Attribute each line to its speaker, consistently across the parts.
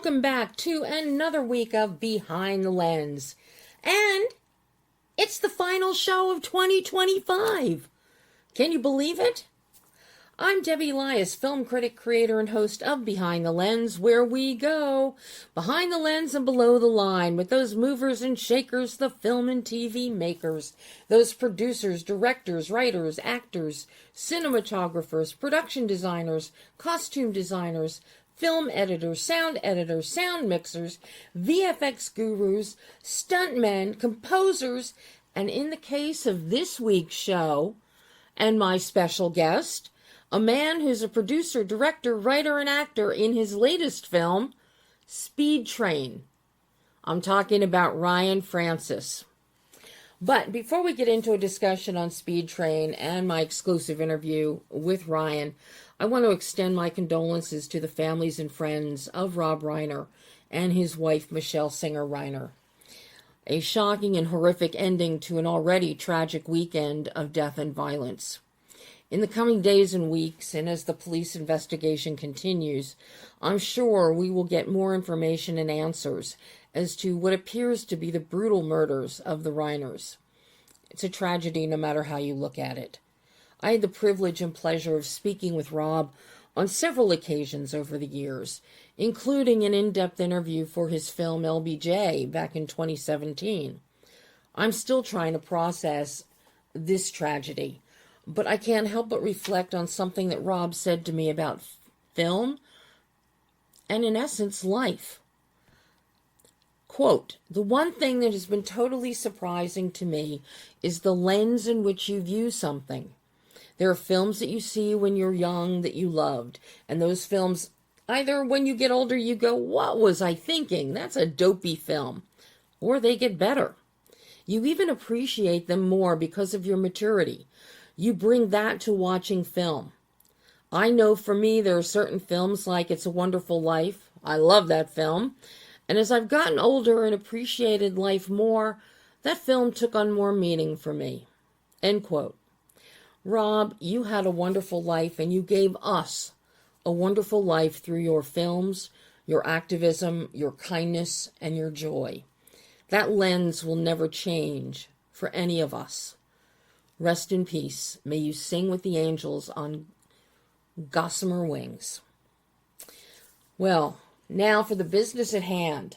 Speaker 1: welcome back to another week of Behind the Lens. And it's the final show of 2025. Can you believe it? I'm Debbie Elias, film critic, creator, and host of Behind the Lens, where we go behind the lens and below the line with those movers and shakers, the film and TV makers, those producers, directors, writers, actors, cinematographers, production designers, costume designers, film editors, sound mixers, VFX gurus, stuntmen, composers, and in the case of this week's show, and my special guest, a man who's a producer, director, writer, and actor in his latest film, Speed Train. I'm talking about Ryan Francis. But before we get into a discussion on Speed Train and my exclusive interview with Ryan, I want to extend my condolences to the families and friends of Rob Reiner and his wife, Michelle Singer Reiner. A shocking and horrific ending to an already tragic weekend of death and violence. In the coming days and weeks, and as the police investigation continues, I'm sure we will get more information and answers as to what appears to be the brutal murders of the Reiners. It's a tragedy no matter how you look at it. I had the privilege and pleasure of speaking with Rob on several occasions over the years, including an in-depth interview for his film LBJ back in 2017. I'm still trying to process this tragedy, but I can't help but reflect on something that Rob said to me about film and, in essence, life. Quote, "The one thing that has been totally surprising to me is the lens in which you view something. There are films that you see when you're young that you loved, and those films, either when you get older you go, what was I thinking? That's a dopey film. Or they get better. You even appreciate them more because of your maturity. You bring that to watching film. I know for me there are certain films like It's a Wonderful Life. I love that film. And as I've gotten older and appreciated life more, that film took on more meaning for me." End quote. Rob, you had a wonderful life, and you gave us a wonderful life through your films, your activism, your kindness, and your joy. That lens will never change for any of us. Rest in peace. May you sing with the angels on gossamer wings. Well, now for the business at hand.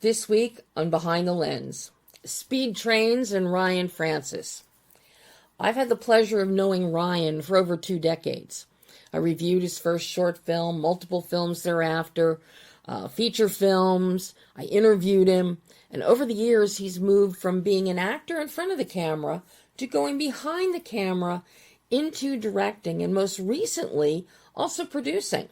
Speaker 1: This week on Behind the Lens, Speed Trains and Ryan Francis. I've had the pleasure of knowing Ryan for over 2 decades. I reviewed his first short film, multiple films thereafter, feature films. I interviewed him. And over the years, he's moved from being an actor in front of the camera to going behind the camera into directing and most recently also producing.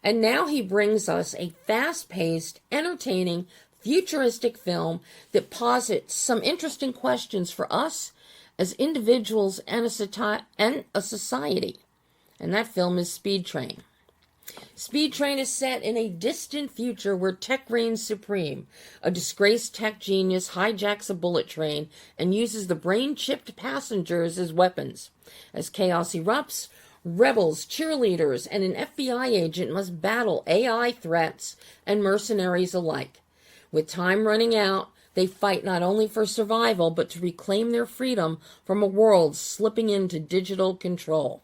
Speaker 1: And now he brings us a fast-paced, entertaining, futuristic film that posits some interesting questions for us as individuals and a society. And that film is Speed Train. Speed Train is set in a distant future where tech reigns supreme. A disgraced tech genius hijacks a bullet train and uses the brain-chipped passengers as weapons. As chaos erupts, rebels, cheerleaders, and an FBI agent must battle AI threats and mercenaries alike. With time running out, they fight not only for survival, but to reclaim their freedom from a world slipping into digital control.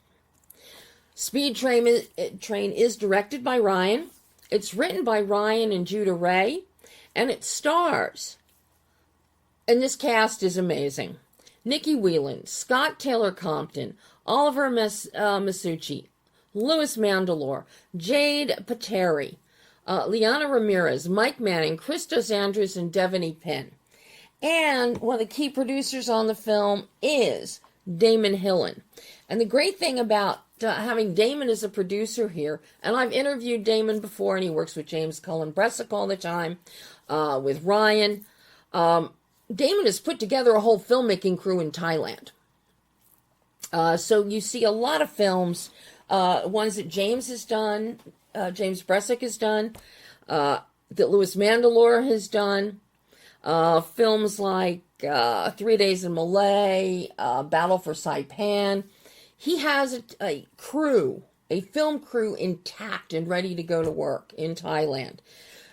Speaker 1: Speed Train is directed by Ryan. It's written by Ryan and Judah Ray, and it stars. And this cast is amazing. Nikki Whelan, Scott Taylor Compton, Oliver Masucci, Louis Mandylor, Jade Pateri, Liana Ramirez, Mike Manning, Christos Andrews, and Devaney Penn. And one of the key producers on the film is Damon Hillen. And the great thing about having Damon as a producer here, and I've interviewed Damon before, and he works with James Cullen Bressick all the time, with Ryan. Damon has put together a whole filmmaking crew in Thailand. So you see a lot of films, ones that James has done, James Bressick has done, that Louis Mandylor has done, films like 3 Days in Malay, Battle for Saipan. He has a crew a film crew intact and ready to go to work in Thailand.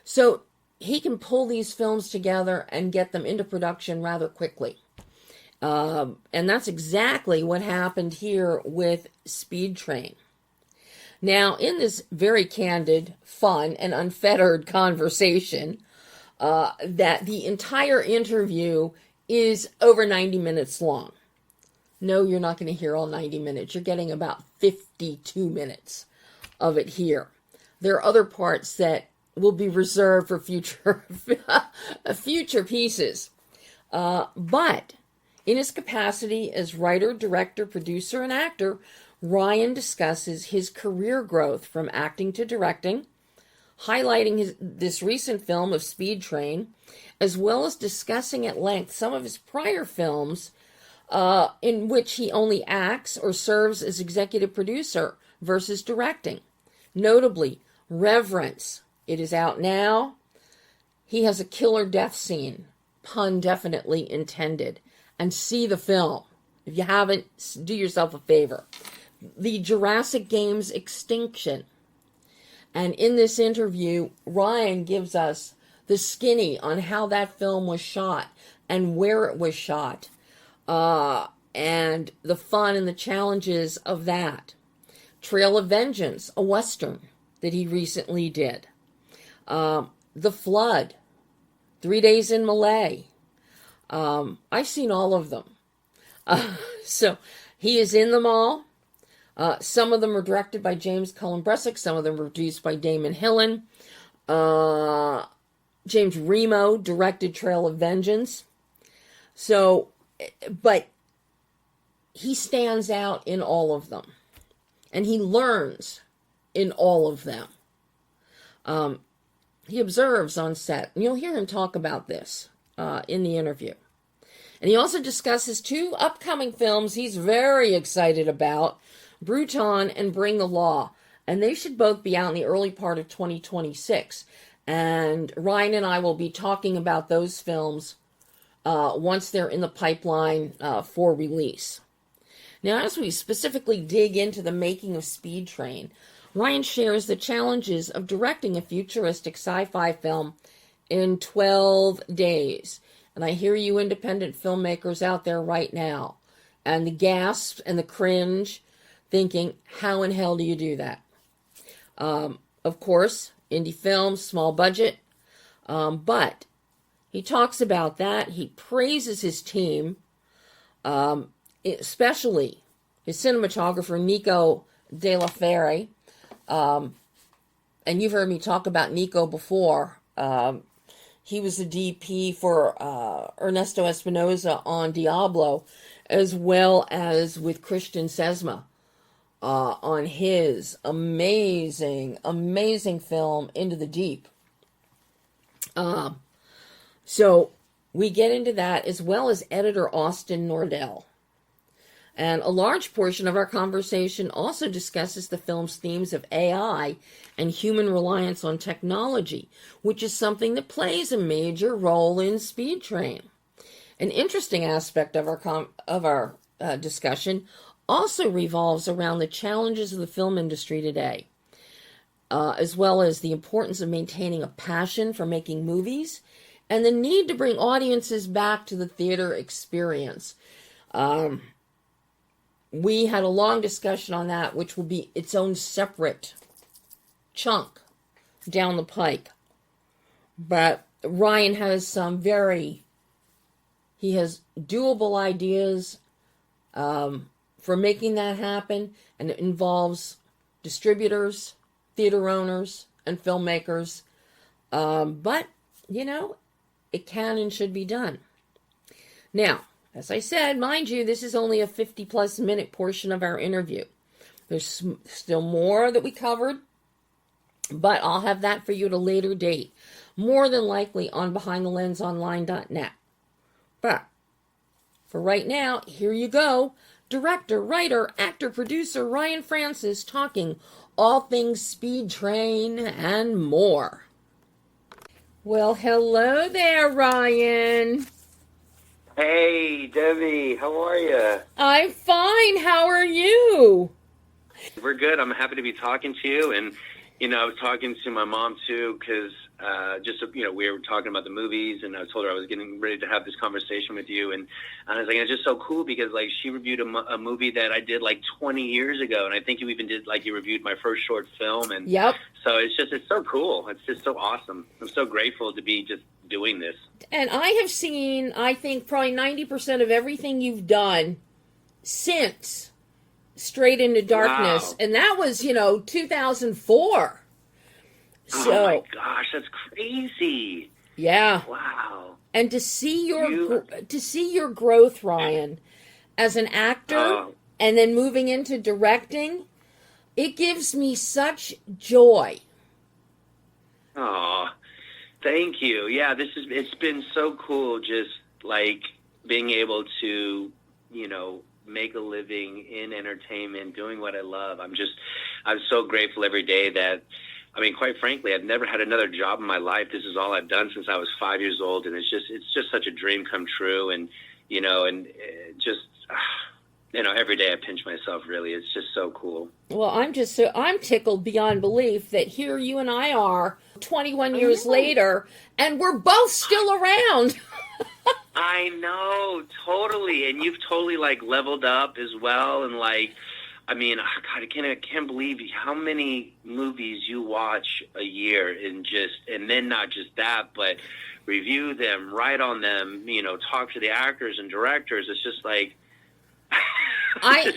Speaker 1: So he can pull these films together and get them into production rather quickly. And that's exactly what happened here with Speed Train. Now, in this very candid, fun, and unfettered conversation, that the entire interview is over 90 minutes long. No, you're not going to hear all 90 minutes. You're getting about 52 minutes of it here. There are other parts that will be reserved for future pieces. But in his capacity as writer, director, producer, and actor, Ryan discusses his career growth from acting to directing, highlighting this recent film of Speed Train, as well as discussing at length some of his prior films in which he only acts or serves as executive producer versus directing. Notably, Reverence. It is out now. He has a killer death scene, pun definitely intended. And see the film. If you haven't, do yourself a favor. The Jurassic Games Extinction. And in this interview, Ryan gives us the skinny on how that film was shot and where it was shot. And the fun and the challenges of that. Trail of Vengeance, a Western that he recently did. The Flood, 3 Days in Malay. I've seen all of them. So he is in them all. Some of them are directed by James Cullen Bressick. Some of them were produced by Damon Hillen. James Remo directed Trail of Vengeance. So, but he stands out in all of them. And he learns in all of them. He observes on set. And you'll hear him talk about this in the interview. And he also discusses 2 upcoming films he's very excited about, Bruton and Bring the Law. And they should both be out in the early part of 2026. And Ryan and I will be talking about those films once they're in the pipeline for release. Now, as we specifically dig into the making of Speed Train, Ryan shares the challenges of directing a futuristic sci-fi film in 12 days. And I hear you independent filmmakers out there right now, and the gasps and the cringe, thinking, how in hell do you do that? Of course, indie films, small budget, but he talks about that. He praises his team, especially his cinematographer, Nico De La Ferre. And you've heard me talk about Nico before. He was the DP for Ernesto Espinosa on Diablo, as well as with Christian Sesma on his amazing film, Into the Deep. So we get into that, as well as editor Austin Nordell. And a large portion of our conversation also discusses the film's themes of AI and human reliance on technology, which is something that plays a major role in Speed Train. An interesting aspect of our discussion also revolves around the challenges of the film industry today, as well as the importance of maintaining a passion for making movies and the need to bring audiences back to the theater experience. We had a long discussion on that, which will be its own separate chunk down the pike. But Ryan has he has doable ideas for making that happen, and it involves distributors, theater owners, and filmmakers. But, it can and should be done. Now, as I said, mind you, this is only a 50-plus minute portion of our interview. There's still more that we covered, but I'll have that for you at a later date, more than likely on BehindTheLensOnline.net. But for right now, here you go. Director, writer, actor, producer Ryan Francis talking all things Speed Train and more. Well, hello there, Ryan.
Speaker 2: Hey, Debbie, how are you?
Speaker 1: I'm fine. How are you?
Speaker 2: We're good. I'm happy to be talking to you. And, I was talking to my mom, too, because we were talking about the movies, and I told her I was getting ready to have this conversation with you. And I was like, it's just so cool because, like, she reviewed a movie that I did, like, 20 years ago. And I think you even did, like, you reviewed my first short film. And
Speaker 1: yep.
Speaker 2: So it's so cool. It's just so awesome. I'm so grateful to be just doing this.
Speaker 1: And I have seen, I think, probably 90% of everything you've done since Straight Into Darkness. Wow. And that was, 2004. So,
Speaker 2: oh my gosh, that's crazy.
Speaker 1: Yeah.
Speaker 2: Wow.
Speaker 1: And to see your growth, Ryan, as an actor and then moving into directing, it gives me such joy.
Speaker 2: Oh, thank you. Yeah, it's been so cool just like being able to, make a living in entertainment, doing what I love. I'm so grateful every day that, quite frankly, I've never had another job in my life. This is all I've done since I was 5 years old. And it's just such a dream come true. And, every day I pinch myself, really. It's just so cool.
Speaker 1: Well, I'm tickled beyond belief that here you and I are 21 years later, and we're both still around.
Speaker 2: I know, totally. And you've totally, leveled up as well. And, God, I can't believe how many movies you watch a year and then not just that, but review them, write on them, talk to the actors and directors. It's just like, I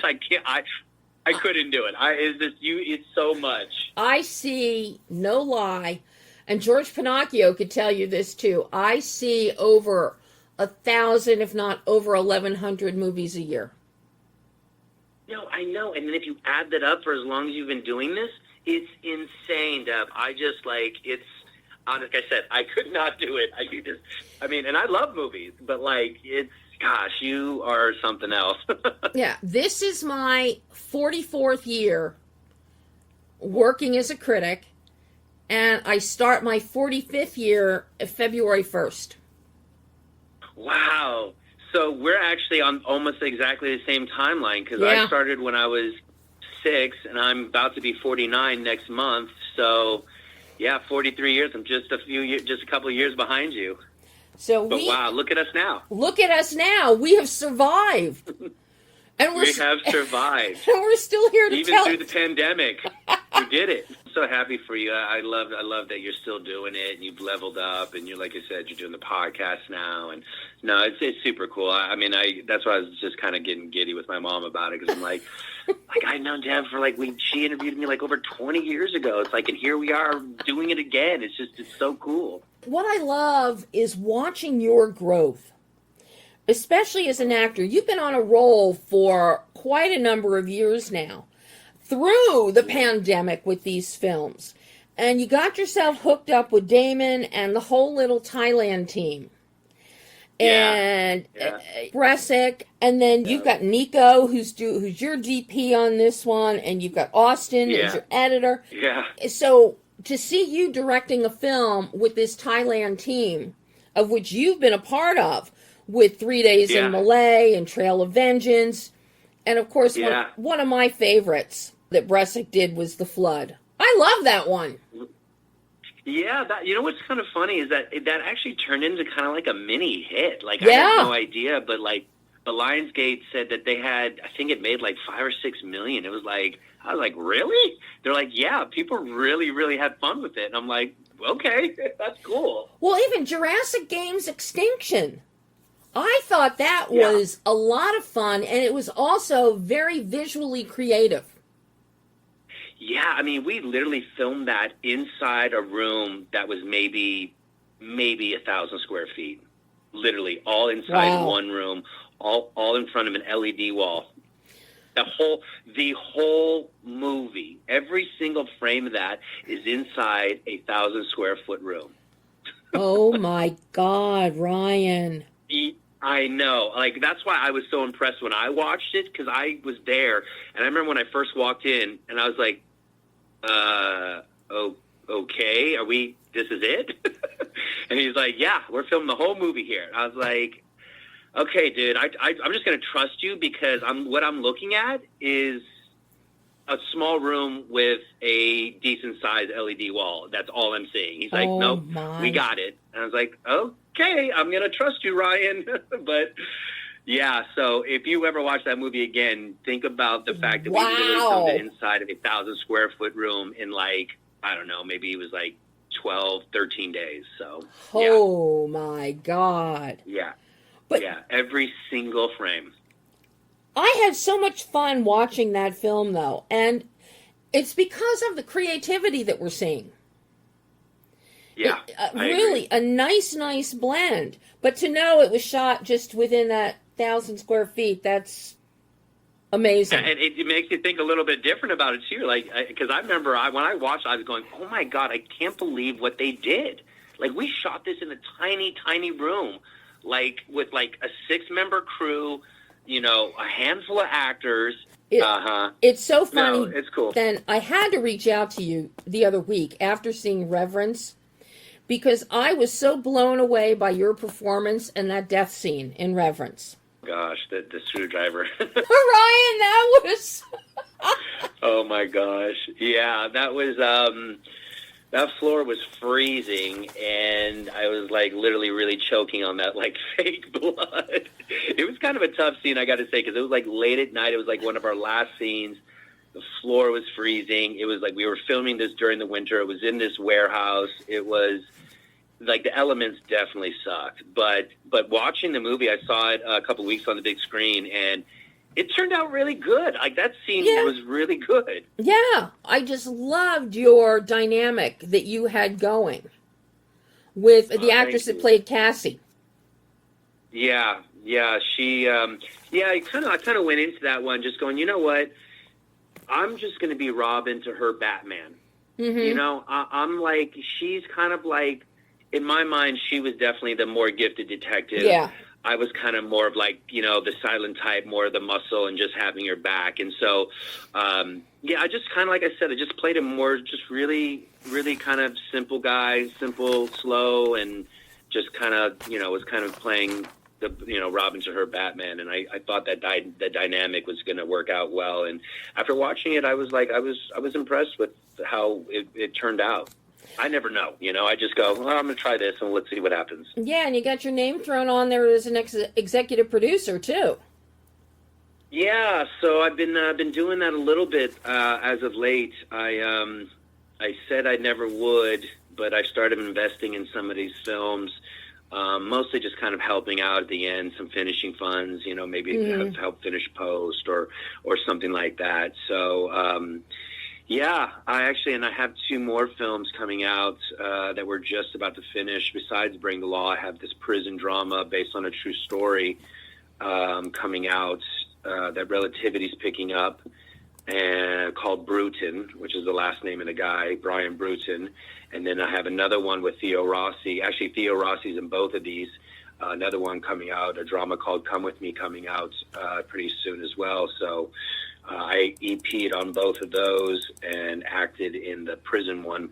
Speaker 2: couldn't do it. It's so much.
Speaker 1: I see, no lie, and George Pinocchio could tell you this too. I see over 1,000, if not over 1,100 movies a year.
Speaker 2: No, I know. And then if you add that up for as long as you've been doing this, it's insane, Deb. It's, like I said, I could not do it. And I love movies, but gosh, you are something else.
Speaker 1: Yeah, this is my 44th year working as a critic, and I start my 45th year February 1st.
Speaker 2: Wow. So we're actually on almost exactly the same timeline because I started when I was 6, and I'm about to be 49 next month. So, 43 years. I'm just a couple of years behind you. Wow, look at us now.
Speaker 1: Look at us now. We have survived. And
Speaker 2: we have survived.
Speaker 1: And we're still here to
Speaker 2: even through the pandemic. You did it. I'm so happy for you. I love that you're still doing it, and you've leveled up, and like I said, you're doing the podcast now, and no, it's super cool. That's why I was just kind of getting giddy with my mom about it, because I'm like I've known Deb for she interviewed me over 20 years ago. It's and here we are doing it again. It's so cool.
Speaker 1: What I love is watching your growth. Especially as an actor, you've been on a roll for quite a number of years now, through the pandemic with these films. And you got yourself hooked up with Damon and the whole little Thailand team. And Bresic, and then you've got Nico, who's your DP on this one, and you've got Austin as your editor.
Speaker 2: Yeah.
Speaker 1: So to see you directing a film with this Thailand team, of which you've been a part of, with 3 Days in Malay and Trail of Vengeance. And, of course, one of my favorites that Bresic did was The Flood. I love that one.
Speaker 2: Yeah, what's kind of funny is that actually turned into kind of like a mini hit. I had no idea, but, the Lionsgate said that they had, I think it made 5 or 6 million. It was I was like, really? They're like, yeah, people really, really had fun with it. And I'm like, okay, that's cool.
Speaker 1: Well, even Jurassic Games Extinction. I thought that was a lot of fun, and it was also very visually creative.
Speaker 2: Yeah, we literally filmed that inside a room that was maybe 1,000 square feet. Literally, all inside one room, all in front of an LED wall. The whole movie, every single frame of that is inside a 1,000 square foot room.
Speaker 1: Oh my God, Ryan.
Speaker 2: I know. That's why I was so impressed when I watched it, because I was there. And I remember when I first walked in, and I was like, okay, this is it? And he's like, yeah, we're filming the whole movie here. And I was like, okay, dude, I'm just going to trust you, because what I'm looking at is a small room with a decent sized LED wall. That's all I'm seeing. He's like,
Speaker 1: Oh,
Speaker 2: nope,
Speaker 1: my.
Speaker 2: we got it. And I was like, okay, I'm going to trust you, Ryan. But yeah, so if you ever watch that movie again, think about the fact that we literally filmed it inside of a 1,000 square foot room in like, I don't know, maybe it was like 12, 13 days. So,
Speaker 1: oh my God.
Speaker 2: Yeah.
Speaker 1: But
Speaker 2: yeah, every single frame.
Speaker 1: I had so much fun watching that film, though, and it's because of the creativity that we're seeing.
Speaker 2: Yeah,
Speaker 1: really a nice blend. But to know it was shot just within that 1,000 square feet, that's amazing.
Speaker 2: And it makes you think a little bit different about it too. Like, because I remember when I watched, I was going, "Oh my God, I can't believe what they did!" Like, we shot this in a tiny room, like with like a 6-member crew. You know, a handful of actors.
Speaker 1: It's so funny.
Speaker 2: No, it's cool.
Speaker 1: Then I had to reach out to you the other week after seeing Reverence, because I was so blown away by your performance and that death scene in Reverence.
Speaker 2: Gosh, the screwdriver.
Speaker 1: Ryan, that was...
Speaker 2: Oh my gosh. Yeah, that was... that floor was freezing, and I was, like, literally really choking on that, like, fake blood. It was kind of a tough scene, I got to say, because it was, like, late at night. It was, like, one of our last scenes. The floor was freezing. It was, like, we were filming this during the winter. It was in this warehouse. It was, like, the elements definitely sucked. But watching the movie, I saw it a couple weeks on the big screen, and it turned out really good. Like, that scene was really good.
Speaker 1: Yeah, I just loved your dynamic that you had going with the actress that played Cassie.
Speaker 2: Yeah, she, I kind of went into that one just going, you know what? I'm just going to be Robin to her Batman. Mm-hmm. You know, I'm like, she's kind of like, in my mind, she was definitely the more gifted detective.
Speaker 1: Yeah.
Speaker 2: I was kind of more of like, you know, the silent type, more of the muscle and just having her back. And so, I just kind of, like I said, I just played a more just really, really kind of simple guy, simple, slow, and just kind of, you know, was kind of playing the, you know, Robin to her Batman. And I thought that the dynamic was going to work out well. And after watching it, I was like, I was impressed with how it turned out. I never know, you know. I just go, well, I'm going to try this, and let's see what happens.
Speaker 1: Yeah, and you got your name thrown on there as an executive producer, too.
Speaker 2: Yeah, so I've been doing that a little bit as of late. I said I never would, but I started investing in some of these films, mostly just kind of helping out at the end, some finishing funds, you know, maybe help finish post or something like that. So, yeah, I have 2 more films coming out that we're just about to finish. Besides Bring the Law, I have this prison drama based on a true story coming out that Relativity's picking up, and called Bruton, which is the last name of the guy, Brian Bruton. And then I have another one with Theo Rossi. Actually, Theo Rossi's in both of these. Another one coming out, a drama called Come With Me, coming out pretty soon as well. So I EP'd on both of those and acted in the prison one.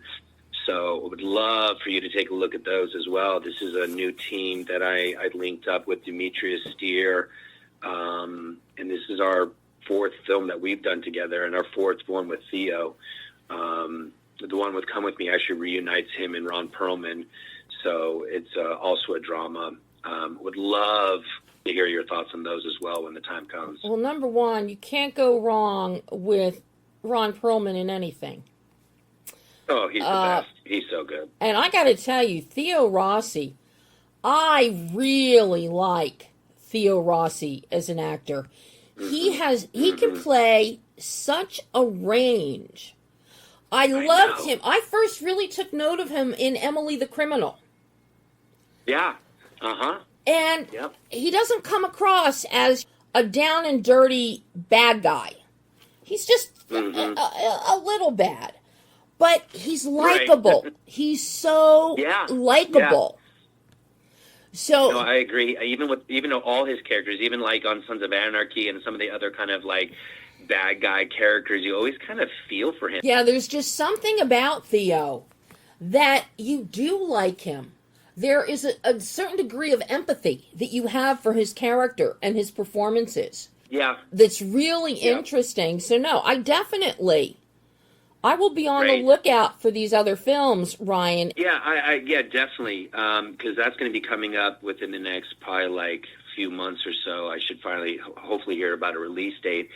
Speaker 2: So I would love for you to take a look at those as well. This is a new team that I linked up with, Demetrius Steer. And this is our 4th film that we've done together, and our 4th one with Theo. The one with Come With Me actually reunites him and Ron Perlman. So it's also a drama. Would love to hear your thoughts on those as well when the time comes.
Speaker 1: Well, number one, you can't go wrong with Ron Perlman in anything.
Speaker 2: Oh, he's the best. He's so good.
Speaker 1: And I got to tell you, Theo Rossi, I really like Theo Rossi as an actor. Mm-hmm. He can play such a range. I loved him. I first really took note of him in Emily the Criminal.
Speaker 2: Yeah. Uh-huh.
Speaker 1: And he doesn't come across as a down and dirty bad guy. He's just a little bad. But he's likable. Right. He's so likable. Yeah. So
Speaker 2: no, I agree. Even though all his characters, even like on Sons of Anarchy and some of the other kind of like bad guy characters, you always kind of feel for him.
Speaker 1: Yeah, there's just something about Theo that you do like him. There is a certain degree of empathy that you have for his character and his performances.
Speaker 2: Yeah.
Speaker 1: that's really interesting. So no, I will be on the
Speaker 2: Great.
Speaker 1: lookout for these other films, Ryan.
Speaker 2: Yeah, yeah, definitely. Because that's going to be coming up within the next probably like few months or so. I should finally, hopefully, hear about a release date.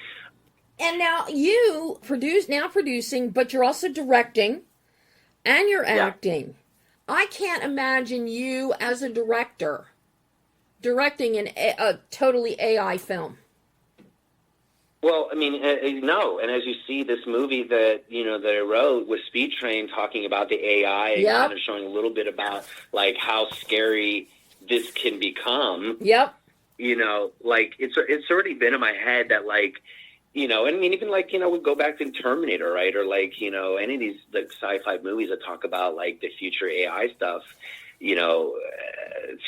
Speaker 1: And now you producing, but you're also directing and you're acting. I can't imagine you as a director directing a totally AI film.
Speaker 2: Well, I mean, no. And as you see, this movie that I wrote with Speed Train, talking about the AI and kind of showing a little bit about like how scary this can become.
Speaker 1: Yep.
Speaker 2: Like it's already been in my head that like, I mean, even like, we go back to Terminator, right? Or like, any of these like sci-fi movies that talk about like the future AI stuff,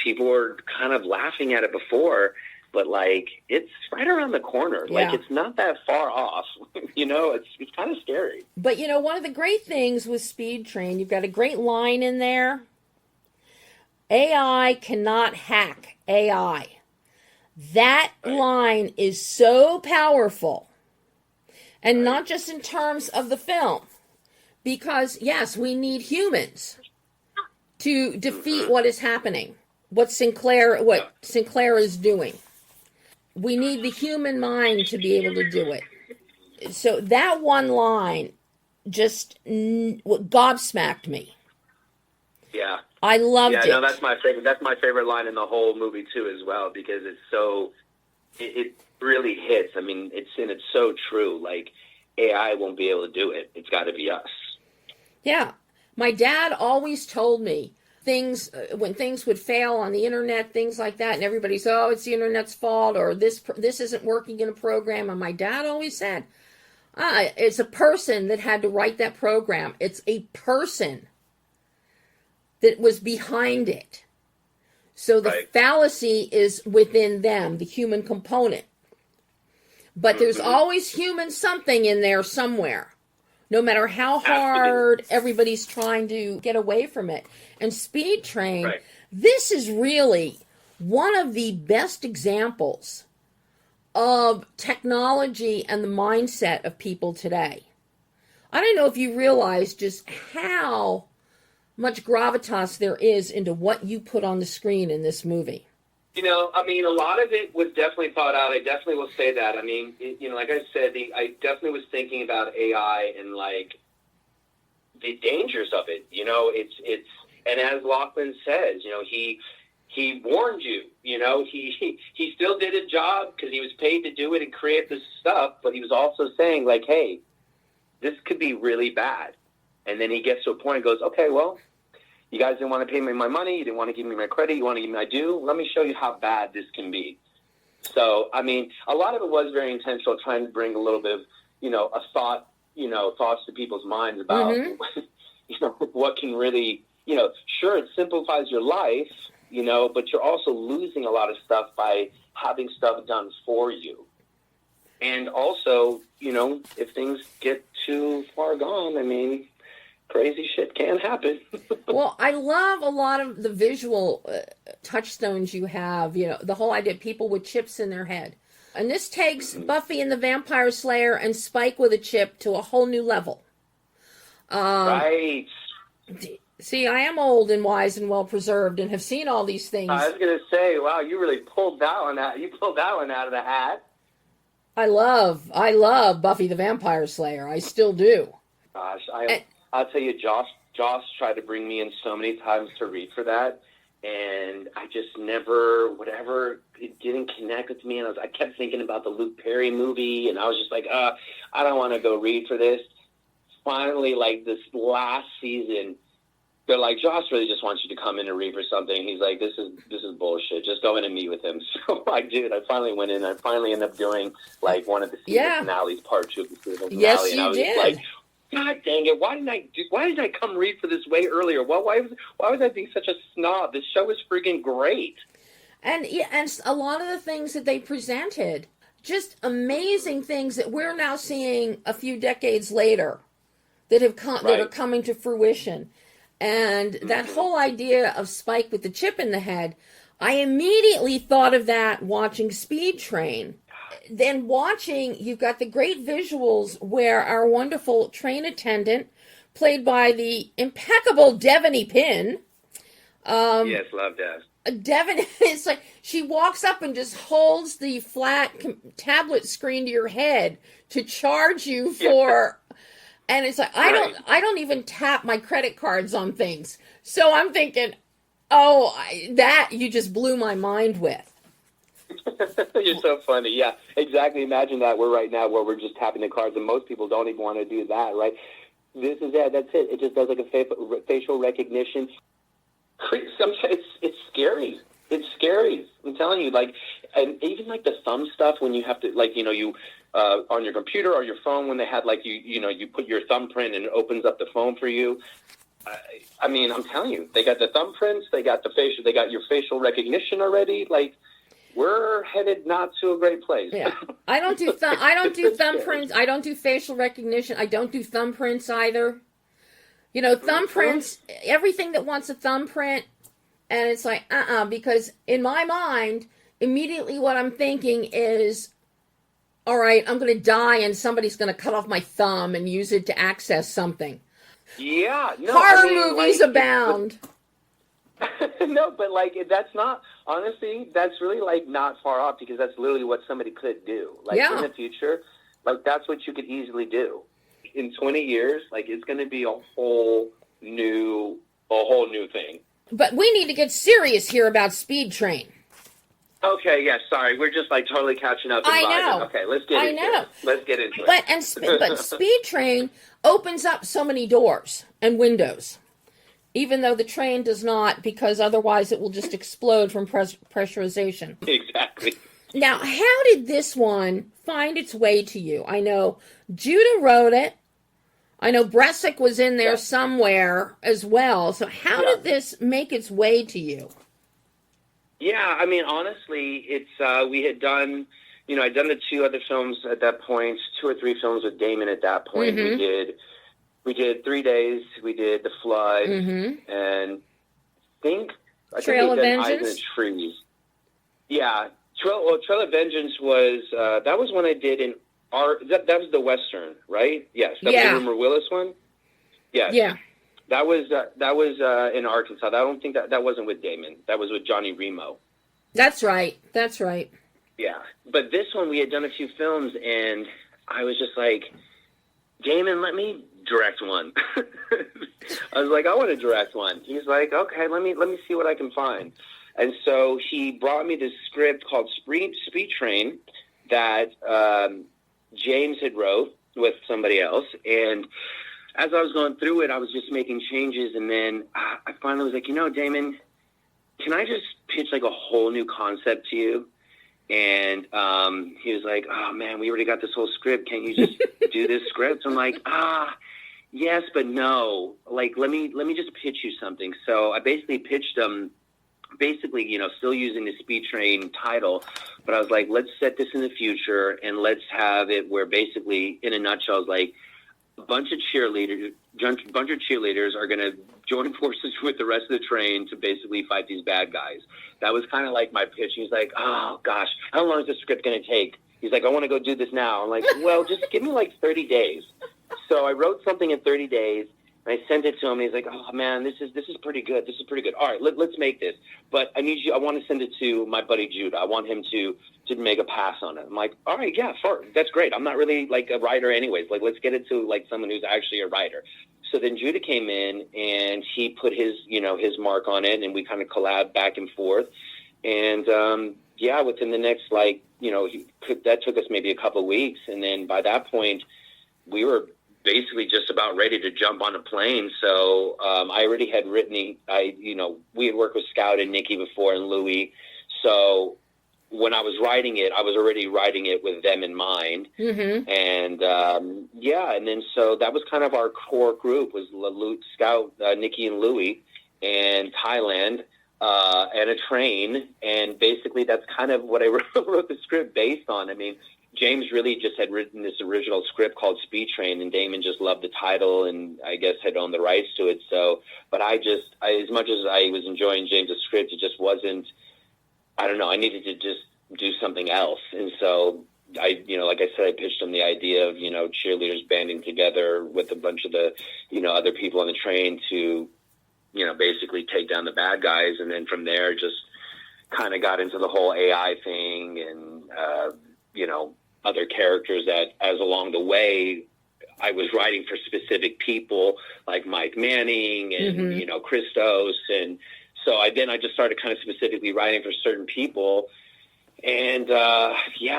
Speaker 2: people were kind of laughing at it before, but like, it's right around the corner. Yeah. Like, it's not that far off, it's kind of scary.
Speaker 1: But one of the great things with Speed Train, you've got a great line in there. AI cannot hack AI. That line is so powerful. And not just in terms of the film. Because, yes, we need humans to defeat what is happening. What Sinclair is doing. We need the human mind to be able to do it. So that one line just gobsmacked me.
Speaker 2: Yeah.
Speaker 1: I loved it.
Speaker 2: Yeah, no, that's my favorite. That's my favorite line in the whole movie too, as well, because it's so. It really hits. I mean, it's so true. Like, AI won't be able to do it. It's got to be us. Yeah.
Speaker 1: My dad always told me things when things would fail on the internet, things like that, and everybody's, oh, it's the internet's fault, or this isn't working in a program. And my dad always said, it's a person that had to write that program. It's a person that was behind it. So the fallacy is within them, the human component. But there's always human something in there somewhere, no matter how hard everybody's trying to get away from it. And Speed Train, this is really one of the best examples of technology and the mindset of people today. I don't know if you realize just how much gravitas there is into what you put on the screen in this movie.
Speaker 2: I mean, a lot of it was definitely thought out. I definitely will say that. I mean, like I said, I definitely was thinking about AI and like the dangers of it. It's and as Lachlan says, he warned you. He still did his job because he was paid to do it and create this stuff, but he was also saying like, hey, this could be really bad. And then he gets to a point and goes, okay, well, you guys didn't want to pay me my money. You didn't want to give me my credit. You want to give me my due. Let me show you how bad this can be. So, I mean, a lot of it was very intentional, trying to bring a little bit of, a thought, thoughts to people's minds about, what can really, sure, it simplifies your life, but you're also losing a lot of stuff by having stuff done for you. And also, if things get too far gone, I mean, crazy shit can happen.
Speaker 1: Well, I love a lot of the visual touchstones you have, the whole idea of people with chips in their head. And this takes Buffy and the Vampire Slayer and Spike with a chip to a whole new level.
Speaker 2: Right.
Speaker 1: See, I am old and wise and well-preserved and have seen all these things.
Speaker 2: I was going to say, wow, you really pulled that one out. You pulled that one out of the hat.
Speaker 1: I love Buffy the Vampire Slayer. I still do.
Speaker 2: Gosh, I'll tell you, Josh tried to bring me in so many times to read for that, and I just never, it didn't connect with me, and I kept thinking about the Luke Perry movie, and I was just like, I don't want to go read for this. Finally, like this last season, they're like, Josh really just wants you to come in and read for something. He's like, this is bullshit. Just go in and meet with him. So I did. I finally went in. I finally ended up doing like one of the season finales, part 2 of the season finale.
Speaker 1: Yes,
Speaker 2: and I was
Speaker 1: did.
Speaker 2: Just like, God dang it! Why didn't I come read for this way earlier? Well, why was I being such a snob? This show is freaking great.
Speaker 1: And a lot of the things that they presented, just amazing things that we're now seeing a few decades later, that have that are coming to fruition. And that whole idea of Spike with the chip in the head, I immediately thought of that watching Speed Train. then watching, you've got the great visuals where our wonderful train attendant, played by the impeccable Devaney Pinn.
Speaker 2: Yes, love that.
Speaker 1: Devin, it's like she walks up and just holds the flat tablet screen to your head to charge you for, and it's like I don't even tap my credit cards on things. So I'm thinking, that you just blew my mind with.
Speaker 2: You're so funny. Yeah, exactly. Imagine that right now where we're just tapping the cards, and most people don't even want to do that, right? This is it. That's it. It just does like a facial recognition. It's scary. It's scary. I'm telling you, like, and even like the thumb stuff when you have to, like, you on your computer or your phone when they had like you put your thumbprint and it opens up the phone for you. I mean, I'm telling you, they got the thumbprints, they got your facial recognition already. Like, we're headed not to a great place.
Speaker 1: Yeah, I don't do thumbprints. I don't do facial recognition. I don't do thumbprints either. Thumbprints, everything that wants a thumbprint, and it's like, because in my mind, immediately what I'm thinking is, all right, I'm going to die and somebody's going to cut off my thumb and use it to access something.
Speaker 2: Yeah. No,
Speaker 1: Horror movies abound.
Speaker 2: No, but like, that's not, honestly, that's really like not far off, because that's literally what somebody could do. Like in the future, like that's what you could easily do. In 20 years, like, it's going to be a whole new thing.
Speaker 1: But we need to get serious here about Speed Train.
Speaker 2: Okay, yeah, sorry. We're just, like, totally catching up.
Speaker 1: I know.
Speaker 2: Okay, let's get into it. Let's get into it.
Speaker 1: But Speed Train opens up so many doors and windows, even though the train does not, because otherwise it will just explode from pressurization.
Speaker 2: Exactly.
Speaker 1: Now, how did this one find its way to you? I know Judah wrote it. I know Bresic was in there somewhere as well. So how did this make its way to you?
Speaker 2: Yeah, I mean, honestly, it's we had done, I'd done the 2 other films at that point, 2 or 3 films with Damon at that point.
Speaker 1: Mm-hmm.
Speaker 2: We did 3 Days, we did The Flood,
Speaker 1: mm-hmm.
Speaker 2: and I
Speaker 1: Trail
Speaker 2: think
Speaker 1: of
Speaker 2: Eyes in the
Speaker 1: Vengeance?
Speaker 2: Trees. Yeah, Trail of Vengeance was, that was one I did in that was the Western, right? Yes. That was the Rumor Willis one? Yes.
Speaker 1: Yeah.
Speaker 2: That was in Arkansas. I don't think that wasn't with Damon. That was with Johnny Remo.
Speaker 1: That's right.
Speaker 2: Yeah. But this one, we had done a few films, and I was just like, Damon, let me direct one. I was like, I want to direct one. He's like, okay, let me see what I can find. And so he brought me this script called Speed Train that James had wrote with somebody else. And as I was going through it, I was just making changes. And then I finally was like, Damon, can I just pitch like a whole new concept to you? And he was like, oh, man, we already got this whole script. Can't you just do this script? I'm like, yes, but no. Like, let me just pitch you something. So I basically pitched him, still using the Speed Train title. But I was like, let's set this in the future, and let's have it where basically, in a nutshell, it's like a bunch of cheerleaders are going to join forces with the rest of the train to basically fight these bad guys. That was kind of like my pitch. He's like, oh, gosh, how long is this script going to take? He's like, I want to go do this now. I'm like, well, just give me like 30 days. So I wrote something in 30 days. And I sent it to him, and he's like, oh, man, this is pretty good. This is pretty good. All right, let's make this. But I want to send it to my buddy Judah. I want him to make a pass on it. I'm like, all right, yeah, that's great. I'm not really like a writer anyways. Like, let's get it to like someone who's actually a writer. So then Judah came in, and he put his mark on it, and we kind of collabed back and forth. And, within the next, that took us maybe a couple of weeks. And then by that point, we were basically just about ready to jump on a plane. So I already had written we had worked with Scout and Nikki before and Louie. So when I was writing it, I was already writing it with them in mind.
Speaker 1: Mm-hmm.
Speaker 2: And and then so that was kind of our core group was Scout, Nikki and Louie, and Thailand, and a train. And basically that's kind of what I wrote the script based on. I mean, James really just had written this original script called Speed Train, and Damon just loved the title and I guess had owned the rights to it. So, but I as much as I was enjoying James's script, it just wasn't, I don't know, I needed to just do something else. And so like I said, I pitched him the idea of, cheerleaders banding together with a bunch of the, other people on the train to, basically take down the bad guys. And then from there, just kind of got into the whole AI thing and, other characters that as along the way, I was writing for specific people like Mike Manning and, Christos. And so I just started kind of specifically writing for certain people. And,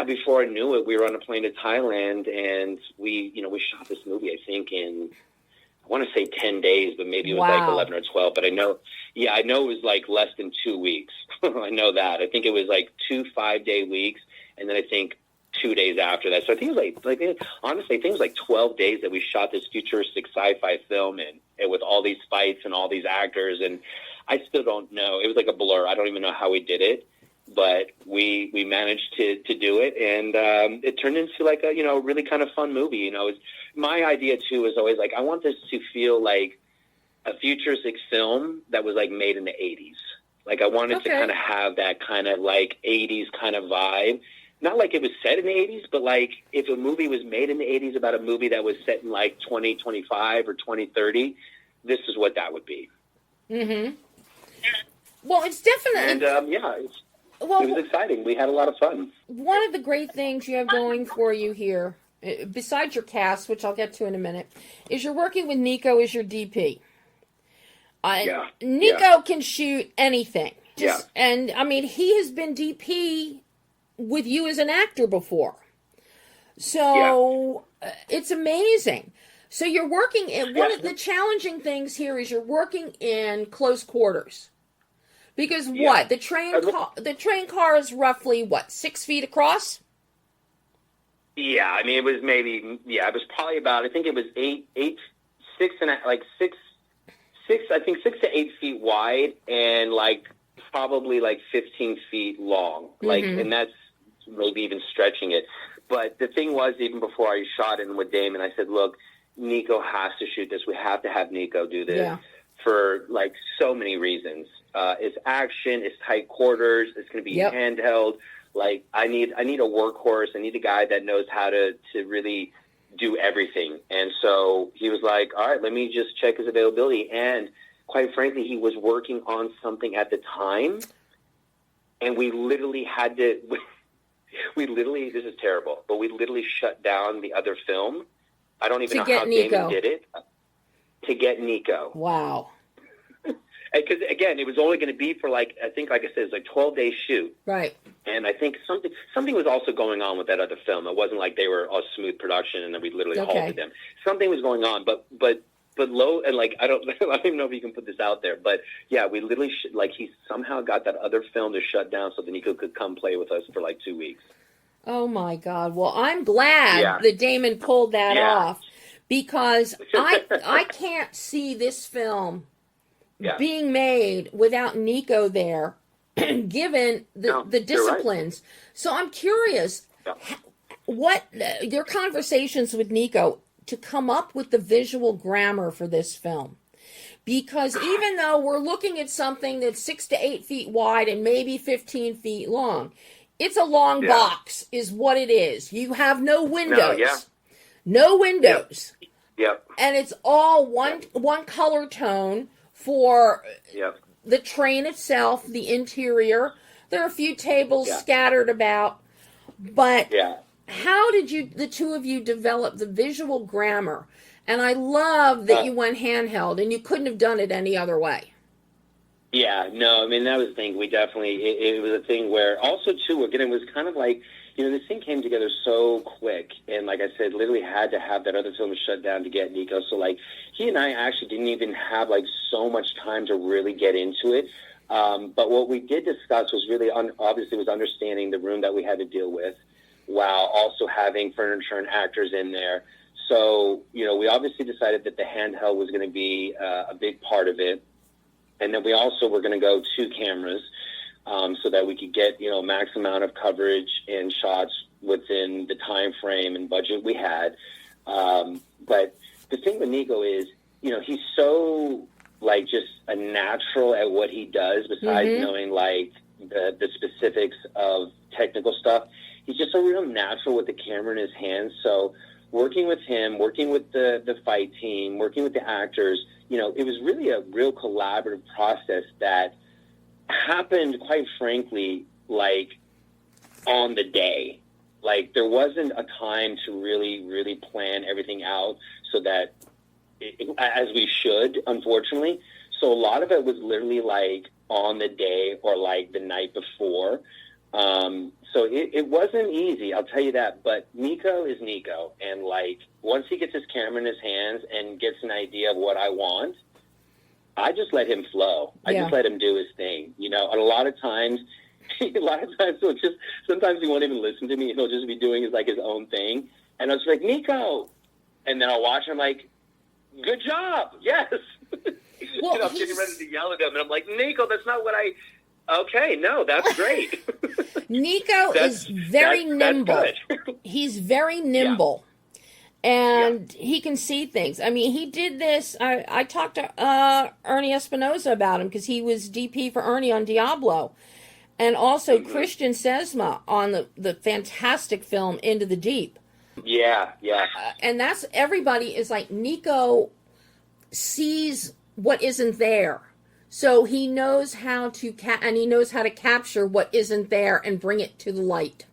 Speaker 2: before I knew it, we were on a plane to Thailand and we shot this movie, I think in, I want to say 10 days, but maybe it was like 11 or 12. But I know it was like less than 2 weeks. I know that. I think it was like 2 5-day weeks. And then I think 2 days after that. So I think it was honestly, I think it was like 12 days that we shot this futuristic sci-fi film and with all these fights and all these actors. And I still don't know. It was like a blur. I don't even know how we did it, but we managed to do it. And it turned into like a, really kind of fun movie. My idea too is always like, I want this to feel like a futuristic film that was like made in the 80s. Like I wanted to kind of have that kind of like 80s kind of vibe. Not like it was set in the 80s, but like if a movie was made in the 80s about a movie that was set in like 2025 or 2030, this is what that would be.
Speaker 1: Mm-hmm. Well, it's definitely...
Speaker 2: And, it was exciting. We had a lot of fun.
Speaker 1: One of the great things you have going for you here, besides your cast, which I'll get to in a minute, is you're working with Nico as your DP. Nico can shoot anything. And, I mean, he has been DP with you as an actor before. So it's amazing. So you're working in one of the challenging things here is you're working in close quarters. Because the train car is roughly 6 feet across?
Speaker 2: Yeah, I mean it was it was probably about, I think it was 6 to 8 feet wide and like probably like 15 feet long. Like and that's maybe even stretching it. But the thing was, even before I shot it with Damon, I said, look, Nico has to shoot this. We have to have Nico do this for like so many reasons. It's action, it's tight quarters, it's going to be handheld. Like I need a workhorse. I need a guy that knows how to really do everything. And so he was like, all right, let me just check his availability. And quite frankly, he was working on something at the time. And we literally had to, this is terrible, but we literally shut down the other film. I don't even know how Damon did it. To get Nico.
Speaker 1: Wow.
Speaker 2: Because, again, it was only going to be for, I think, like I said, it's like 12-day shoot. Right. And I think something was also going on with that other film. It wasn't like they were a smooth production and then we literally halted them. Something was going on, but low, and, I don't even know if you can put this out there, but, yeah, we literally, he somehow got that other film to shut down so that Nico could come play with us for, 2 weeks.
Speaker 1: Oh, my God. Well, I'm glad that Damon pulled that off because I can't see this film being made without Nico there, given the disciplines. Right. So I'm curious, what your conversations with Nico to come up with the visual grammar for this film. Because even though we're looking at something that's 6 to 8 feet wide and maybe 15 feet long, it's a long box is what it is. You have no windows. No windows.
Speaker 2: Yep.
Speaker 1: And it's all one color tone for the train itself, the interior. There are a few tables scattered about. But how did the two of you develop the visual grammar? And I love that you went handheld, and you couldn't have done it any other way.
Speaker 2: Yeah, no, I mean, that was the thing. We definitely, it was a thing where also, too, again, it was kind of like, this thing came together so quick. And like I said, literally had to have that other film shut down to get Nico. So, he and I actually didn't even have, so much time to really get into it. But what we did discuss was really, obviously, was understanding the room that we had to deal with while also having furniture and actors in there. So, we obviously decided that the handheld was going to be a big part of it. And then we also were going to go 2 cameras so that we could get, max amount of coverage and shots within the time frame and budget we had. But the thing with Nico is, he's so, just a natural at what he does besides knowing, the specifics of technical stuff. he's just a real natural with the camera in his hands. So working with him, working with the fight team, working with the actors, you know, it was really a real collaborative process that happened, quite frankly, like on the day. Like there wasn't a time to really plan everything out so that as we should, unfortunately. So a lot of it was literally like on the day or like the night before. So it wasn't easy, I'll tell you that. But Nico is Nico. And like once he gets his camera in his hands and gets an idea of what I want, I just let him flow. I just let him do his thing, you know. And a lot of times he'll just, sometimes he won't even listen to me. He'll just be doing his own thing. And I was like, Nico. And then I'll watch him like, good job. Yes.
Speaker 1: Well,
Speaker 2: I'm getting ready to yell at him. And I'm like, Nico, that's not what okay, no, that's great.
Speaker 1: Nico is very nimble. He's very nimble. And he can see things. I mean, he did this. I talked to Ernie Espinosa about him because he was DP for Ernie on Diablo. And also Christian Sesma on the fantastic film Into the Deep. Yeah. And that's, everybody is like, Nico sees what isn't there. So he knows how to and he knows how to capture what isn't there and bring it to the light.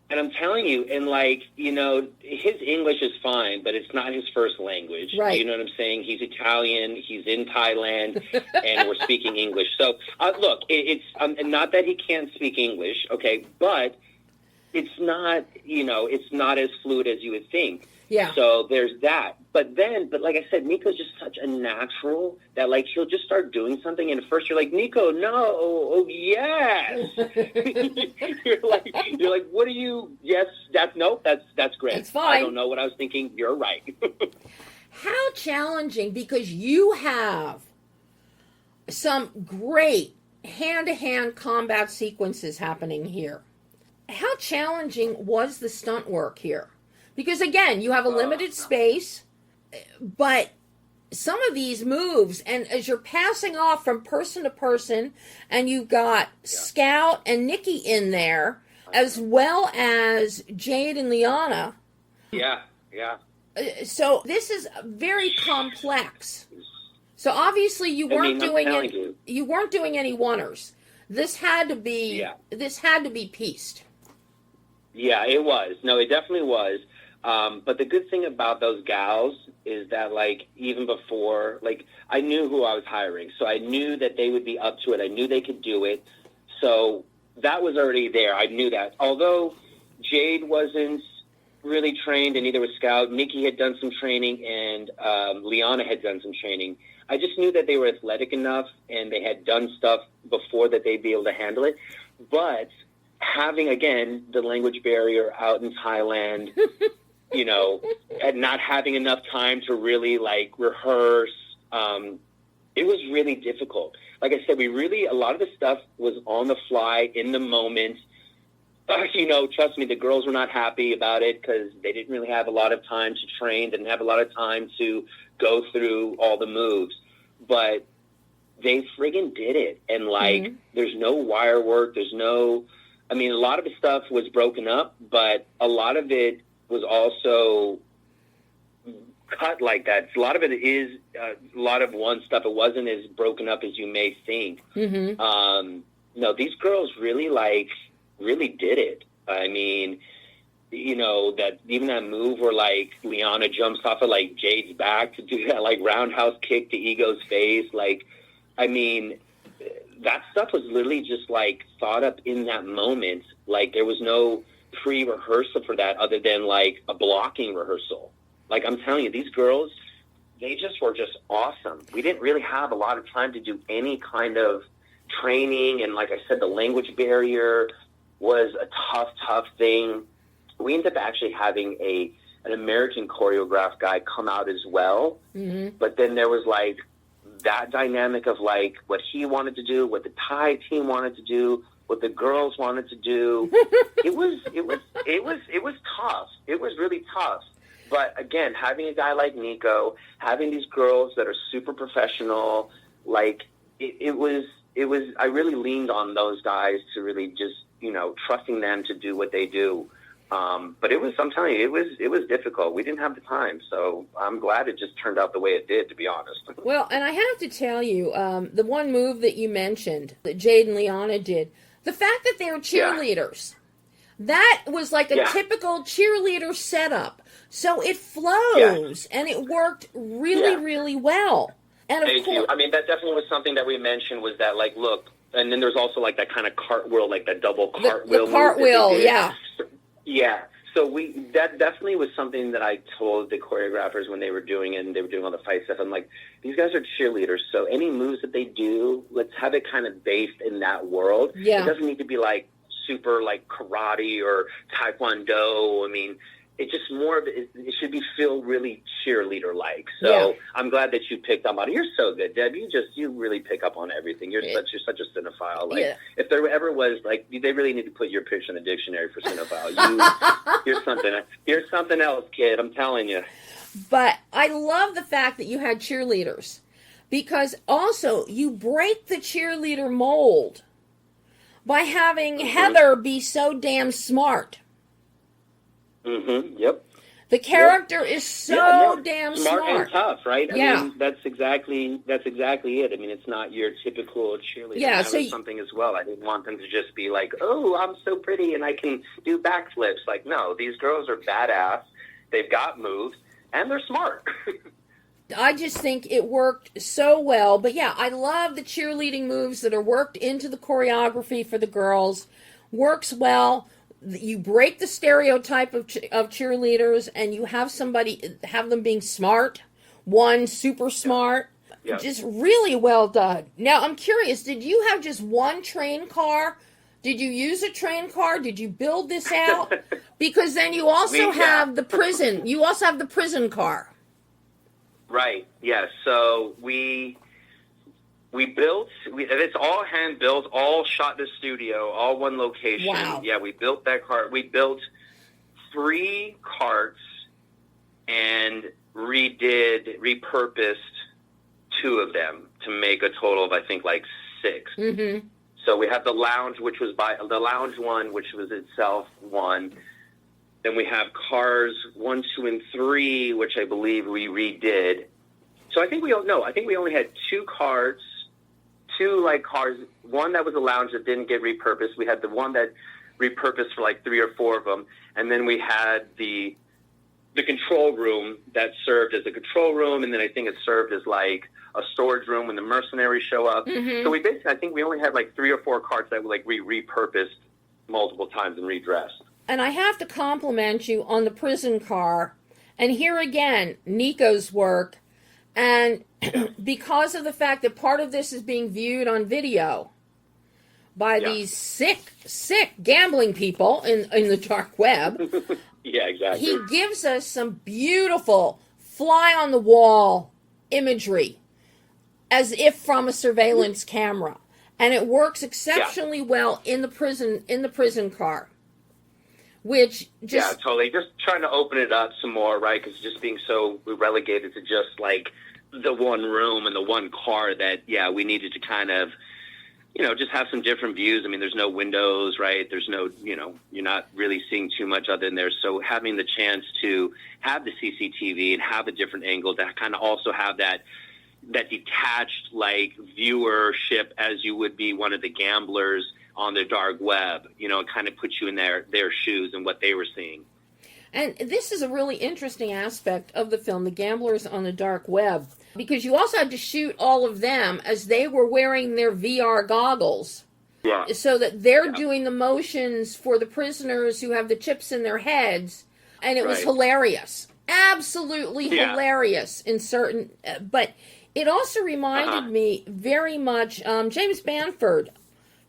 Speaker 1: And I'm telling you, and like, you know, his English is fine, but it's not his first language. Right. You know what I'm saying? He's Italian, he's in Thailand, and we're speaking English. So, look, it's not that he can't speak English, okay, but it's not, you know, it's not as fluid as you would think. Yeah. So there's that. But like I said, Nico's just such a natural that, like, he'll just start doing something, and at first you're like, Nico, no, oh, yes. you're like, what are you, yes, that's great. That's fine. I don't know what I was thinking. You're right. How challenging, because you have some great hand-to-hand combat sequences happening here. How challenging was the stunt work here? Because, again, you have a limited space, but some of these moves, and as you're passing off from person to person, and you've got Scout and Nikki in there, as well as Jade and Liana. Yeah. So this is very complex. So obviously you weren't doing any oneers. This had to be pieced.
Speaker 2: Yeah, it was. No, it definitely was. But the good thing about those gals is that, like, even before, like, I knew who I was hiring. So I knew that they would be up to it. I knew they could do it. So that was already there. I knew that. Although Jade wasn't really trained, and neither was Scout. Nikki had done some training, and Liana had done some training. I just knew that they were athletic enough, and they had done stuff before that they'd be able to handle it. But having, again, the language barrier out in Thailand, you know, and not having enough time to really, like, rehearse, it was really difficult. Like I said, a lot of the stuff was on the fly, in the moment. You know, trust me, the girls were not happy about it because they didn't really have a lot of time to train, didn't have a lot of time to go through all the moves. But they friggin' did it. And, like, there's no wire work, a lot of the stuff was broken up, but a lot of it was also cut like that. A lot of it is a lot of one stuff. It wasn't as broken up as you may think. No, these girls really did it. I mean, you know, that even that move where, like, Liana jumps off of, like, Jade's back to do that, like, roundhouse kick to Ego's face. Like, I mean, that stuff was literally just, like, thought up in that moment. Like, there was no pre-rehearsal for that other than, like, a blocking rehearsal. Like, I'm telling you, these girls, they just were just awesome. We didn't really have a lot of time to do any kind of training, and like I said, the language barrier was a tough thing. We ended up actually having an American choreograph guy come out as well, but then there was, like, that dynamic of, like, what he wanted to do, what the Thai team wanted to do, what the girls wanted to do. It was tough. It was really tough. But again, having a guy like Nico, having these girls that are super professional, like, it was, I really leaned on those guys to really just trusting them to do what they do. But I'm telling you, it was difficult. We didn't have the time, so I'm glad it just turned out the way it did, to be honest.
Speaker 1: Well, and I have to tell you, the one move that you mentioned that Jade and Liana did, the fact that they were cheerleaders, that was like a typical cheerleader setup. So it flows, and it worked really, really well. And
Speaker 2: Thank you. I mean, that definitely was something that we mentioned, was that, like, look, and then there's also, like, that kind of cartwheel, like that double cartwheel.
Speaker 1: The cartwheel, yeah.
Speaker 2: Yeah. So that definitely was something that I told the choreographers when they were doing it and they were doing all the fight stuff. I'm like, these guys are cheerleaders, so any moves that they do, let's have it kind of based in that world.
Speaker 1: Yeah.
Speaker 2: It doesn't need to be like super like karate or taekwondo. I mean, it just more of it should feel really cheerleader like. So I'm glad that you picked up on it. You're so good, Deb. You really pick up on everything. You're such a cinephile. Like if there ever was, like, they really need to put your picture in the dictionary for cinephile. You're something else, kid. I'm telling you.
Speaker 1: But I love the fact that you had cheerleaders, because also you break the cheerleader mold by having Heather be so damn smart.
Speaker 2: Mm-hmm. Yep.
Speaker 1: The character is so damn smart
Speaker 2: and tough, right? I
Speaker 1: Yeah.
Speaker 2: mean, that's exactly it. I mean, it's not your typical cheerleader.
Speaker 1: Yeah,
Speaker 2: that was something as well. I didn't want them to just be like, "Oh, I'm so pretty and I can do backflips." Like, no, these girls are badass. They've got moves and they're smart.
Speaker 1: I just think it worked so well. But yeah, I love the cheerleading moves that are worked into the choreography for the girls. Works well. You break the stereotype of cheerleaders, and you have them being smart, one super smart, just really well done. Now, I'm curious, did you have just one train car? Did you use a train car? Did you build this out? Because then you also have the prison. You also have the prison car.
Speaker 2: Right. Yes. So we built, it's all hand built, all shot in the studio, all one location.
Speaker 1: Wow.
Speaker 2: Yeah, we built that cart. We built 3 carts and repurposed 2 of them to make a total of, I think, like 6.
Speaker 1: Mm-hmm.
Speaker 2: So we have the lounge, which was the lounge one, which was itself 1. Then we have cars 1, 2, and 3, which I believe we redid. So I think we only had 2 carts. 2 like cars, one that was a lounge that didn't get repurposed. We had the one that repurposed for like 3 or 4 of them, and then we had the control room that served as a control room, and then I think it served as like a storage room when the mercenaries show up.
Speaker 1: Mm-hmm.
Speaker 2: So I think we only had like 3 or 4 carts that were like repurposed multiple times and redressed.
Speaker 1: And I have to compliment you on the prison car, and here again, Nico's work. And because of the fact that part of this is being viewed on video by these sick gambling people in the dark web,
Speaker 2: yeah, exactly.
Speaker 1: He gives us some beautiful fly-on-the-wall imagery, as if from a surveillance camera, and it works exceptionally well in the prison car. Which just...
Speaker 2: Yeah, totally. Just trying to open it up some more, right? Because just being so relegated to just, like, the one room and the one car that, we needed to kind of, just have some different views. I mean, there's no windows, right? There's no, you're not really seeing too much other than there. So having the chance to have the CCTV and have a different angle, to kind of also have that detached, like, viewership as you would be one of the gamblers on the dark web, it kind of puts you in their shoes and what they were seeing.
Speaker 1: And this is a really interesting aspect of the film, the gamblers on the dark web, because you also had to shoot all of them as they were wearing their VR goggles. Yeah. So that they're doing the motions for the prisoners who have the chips in their heads. And it was hilarious. Absolutely hilarious in certain, but it also reminded me very much, James Bamford,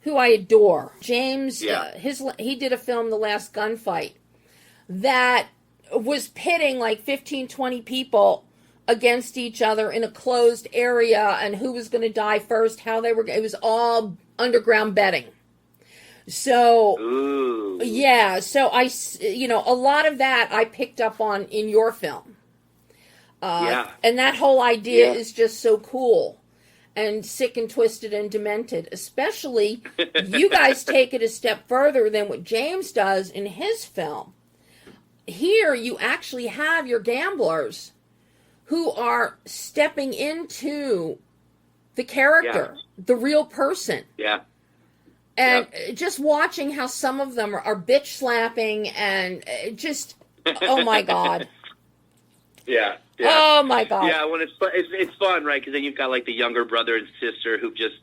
Speaker 1: who I adore. James, he did a film, The Last Gunfight, that was pitting like 15, 20 people against each other in a closed area, and who was going to die first, how they were, it was all underground betting. So, so a lot of that I picked up on in your film. And that whole idea is just so cool. and sick and twisted and demented. Especially, you guys take it a step further than what James does in his film. Here, you actually have your gamblers who are stepping into the character, the real person.
Speaker 2: Yeah.
Speaker 1: And just watching how some of them are bitch slapping and just, oh my God.
Speaker 2: Yeah.
Speaker 1: Oh my God.
Speaker 2: Yeah, when it's fun, right? Because then you've got like the younger brother and sister who just,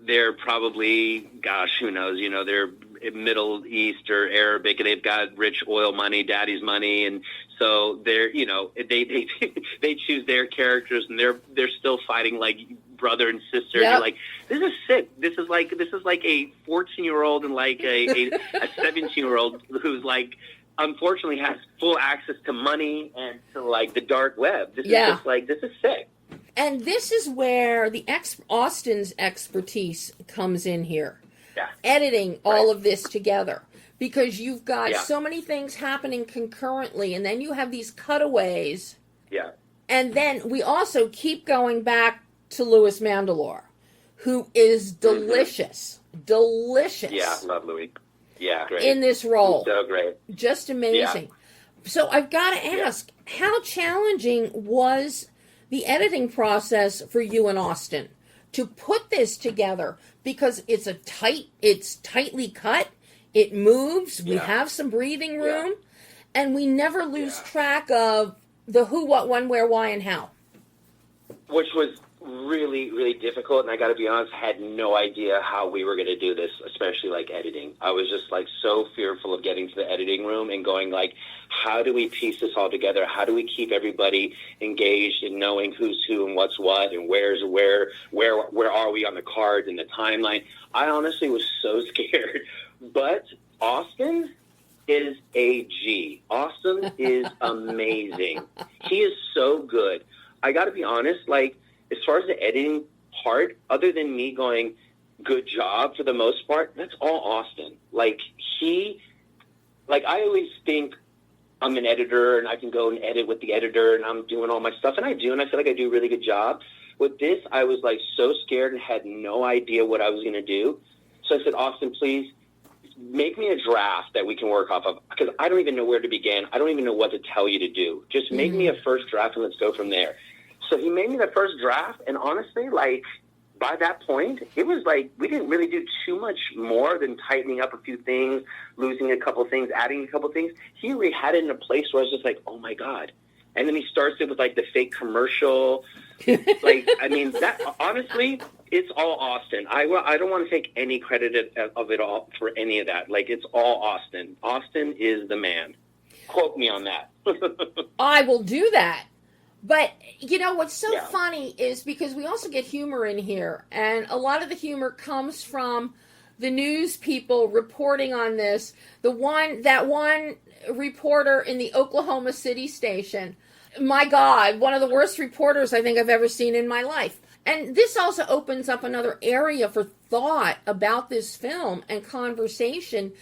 Speaker 2: they're probably, gosh, who knows, they're Middle East or Arabic, and they've got rich oil money, daddy's money, and so they're, they choose their characters, and they're still fighting like brother and sister.
Speaker 1: Yep.
Speaker 2: You're like, this is sick. This is like a 14-year-old and like a 17-year-old who's like, unfortunately has full access to money and to like the dark web. This is just like, this is sick.
Speaker 1: And this is where Austin's expertise comes in here.
Speaker 2: Yeah.
Speaker 1: Editing all of this together. Because you've got so many things happening concurrently, and then you have these cutaways.
Speaker 2: Yeah.
Speaker 1: And then we also keep going back to Louis Mandylor, who is delicious. Delicious.
Speaker 2: Yeah, love Louis. Yeah, great.
Speaker 1: In this role.
Speaker 2: So great.
Speaker 1: Just amazing. Yeah. So I've got to ask, how challenging was the editing process for you and Austin to put this together? Because it's tightly cut, it moves, we have some breathing room, and we never lose track of the who, what, when, where, why, and how.
Speaker 2: Which was really, really difficult, and I got to be honest, had no idea how we were going to do this, especially like editing. I was just like so fearful of getting to the editing room and going like, how do we piece this all together? How do we keep everybody engaged in knowing who's who and what's what and where's where are we on the cards and the timeline? I honestly was so scared. But Austin is a G. Austin is amazing. He is so good. I got to be honest, like, as far as the editing part, other than me going, good job for the most part, that's all Austin. Like, I always think I'm an editor and I can go and edit with the editor and I'm doing all my stuff, and I do, and I feel like I do a really good job. With this, I was, like, so scared and had no idea what I was going to do. So I said, Austin, please make me a draft that we can work off of, because I don't even know where to begin. I don't even know what to tell you to do. Just make me a first draft and let's go from there. So he made me the first draft, and honestly, like, by that point, it was like we didn't really do too much more than tightening up a few things, losing a couple things, adding a couple things. He already had it in a place where I was just like, oh, my God. And then he starts it with, like, the fake commercial. Like, I mean, that honestly, it's all Austin. I don't want to take any credit of it all for any of that. Like, it's all Austin. Austin is the man. Quote me on that.
Speaker 1: I will do that. But, what's so funny is because we also get humor in here, and a lot of the humor comes from the news people reporting on this. That one reporter in the Oklahoma City station, my God, one of the worst reporters I think I've ever seen in my life. And this also opens up another area for thought about this film and conversation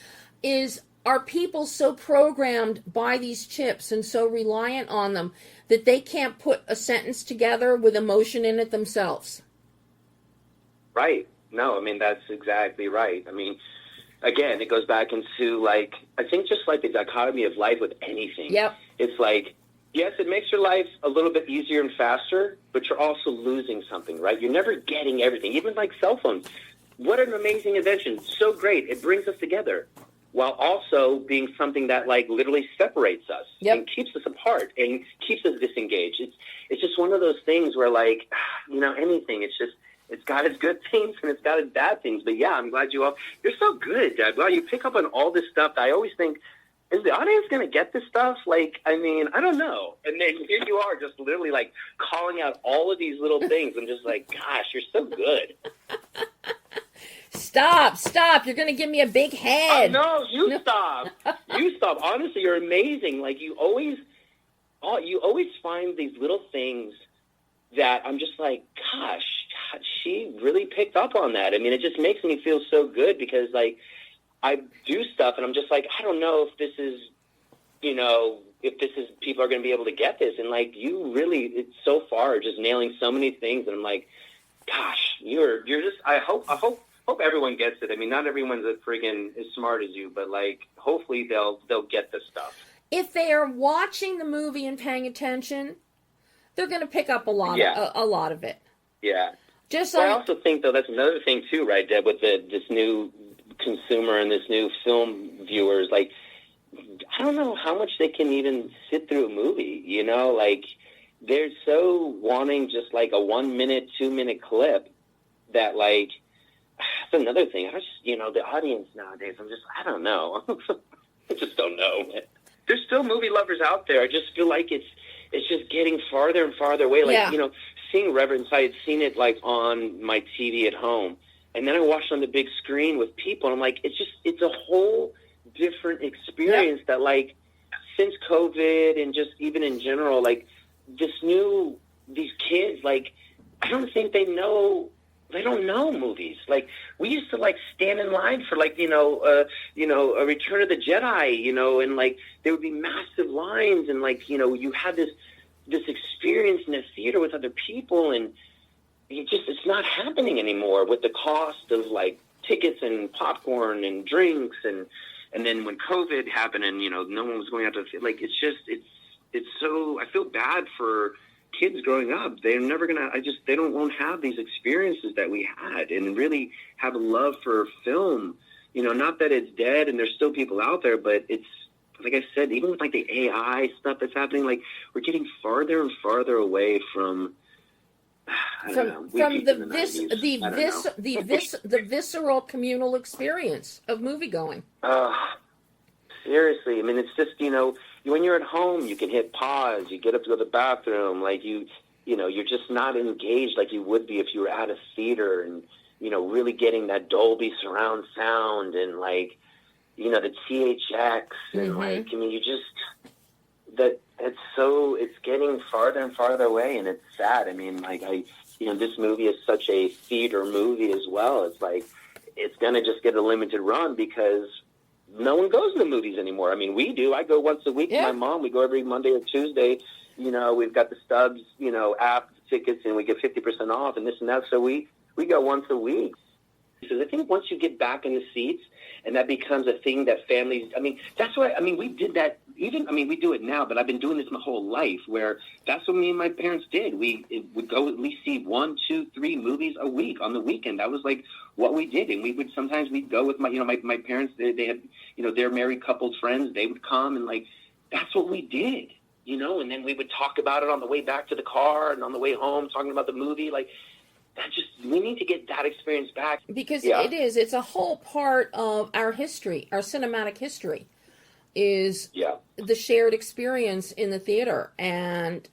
Speaker 1: is, are people so programmed by these chips and so reliant on them that they can't put a sentence together with emotion in it themselves?
Speaker 2: Right. No, I mean, that's exactly right. I mean, again, it goes back into, like, I think just like the dichotomy of life with anything.
Speaker 1: Yep.
Speaker 2: It's like, yes, it makes your life a little bit easier and faster, but you're also losing something, right? You're never getting everything. Even like cell phones. What an amazing invention. So great. It brings us together, while also being something that, like, literally separates us and keeps us apart and keeps us disengaged. It's just one of those things where, like, anything, it's got its good things and it's got its bad things. But, yeah, I'm glad you're so good, Dad. Well, you pick up on all this stuff that I always think, is the audience going to get this stuff? Like, I mean, I don't know. And then here you are just literally, like, calling out all of these little things. I'm just like, gosh, you're so good.
Speaker 1: Stop. You're going to give me a big head.
Speaker 2: No, stop. You stop. Honestly, you're amazing. Like, you always find these little things that I'm just like, gosh, she really picked up on that. I mean, it just makes me feel so good because, like, I do stuff and I'm just like, I don't know if this is, people are going to be able to get this. And, like, you really, it's so far just nailing so many things. And I'm like, gosh, you're just. I hope everyone gets it. I mean, not everyone's as friggin' as smart as you, but like, hopefully they'll get the stuff.
Speaker 1: If they are watching the movie and paying attention, they're going to pick up a lot of it.
Speaker 2: Yeah.
Speaker 1: Just
Speaker 2: I also think, though, that's another thing too, right, Deb? With this new consumer and this new film viewers, like, I don't know how much they can even sit through a movie. You know, like, they're so wanting just like a 1 minute, 2 minute clip that, like, that's another thing. The audience nowadays, I don't know. I just don't know. There's still movie lovers out there. I just feel like it's just getting farther and farther away. Like, seeing Reverence, I had seen it like on my TV at home, and then I watched on the big screen with people, and I'm like, it's a whole different experience that, like, since COVID and just even in general, like, these kids, like, I don't think they don't know movies. Like, we used to, like, stand in line for, like, a Return of the Jedi, and, like, there would be massive lines, and, like, you had this experience in a theater with other people, and it's not happening anymore with the cost of, like, tickets and popcorn and drinks, and then when COVID happened and, no one was going out to, like, it's so, I feel bad for kids growing up. They're never gonna. They won't have these experiences that we had, and really have a love for film. Not that it's dead, and there's still people out there, but it's, like I said, even with like the AI stuff that's happening, like, we're getting farther and farther away from
Speaker 1: the visceral communal experience of movie going.
Speaker 2: Seriously, I mean, it's just, when you're at home, you can hit pause, you get up to go to the bathroom, like, you're just not engaged like you would be if you were at a theater, and, really getting that Dolby surround sound, and, like, the THX, and, like, I mean, it's getting farther and farther away, and it's sad. I mean, like, this movie is such a theater movie as well. It's like, it's going to just get a limited run because no one goes to the movies anymore. I mean, we do. I go once a week with my mom. We go every Monday or Tuesday. We've got the Stubs, app tickets, and we get 50% off and this and that. So we go once a week. Because I think once you get back in the seats, and that becomes a thing that families, I mean, that's why, I mean, we did that we do it now, but I've been doing this my whole life, where that's what me and my parents did. We would go at least see 1, 2, 3 movies a week on the weekend. That was like what we did. And we'd go with my parents, they had, their married couples friends, they would come, and, like, that's what we did, and then we would talk about it on the way back to the car and on the way home, talking about the movie. Like, we need to get that experience back.
Speaker 1: Because it's a whole part of our history, our cinematic history, is the shared experience in the theater. And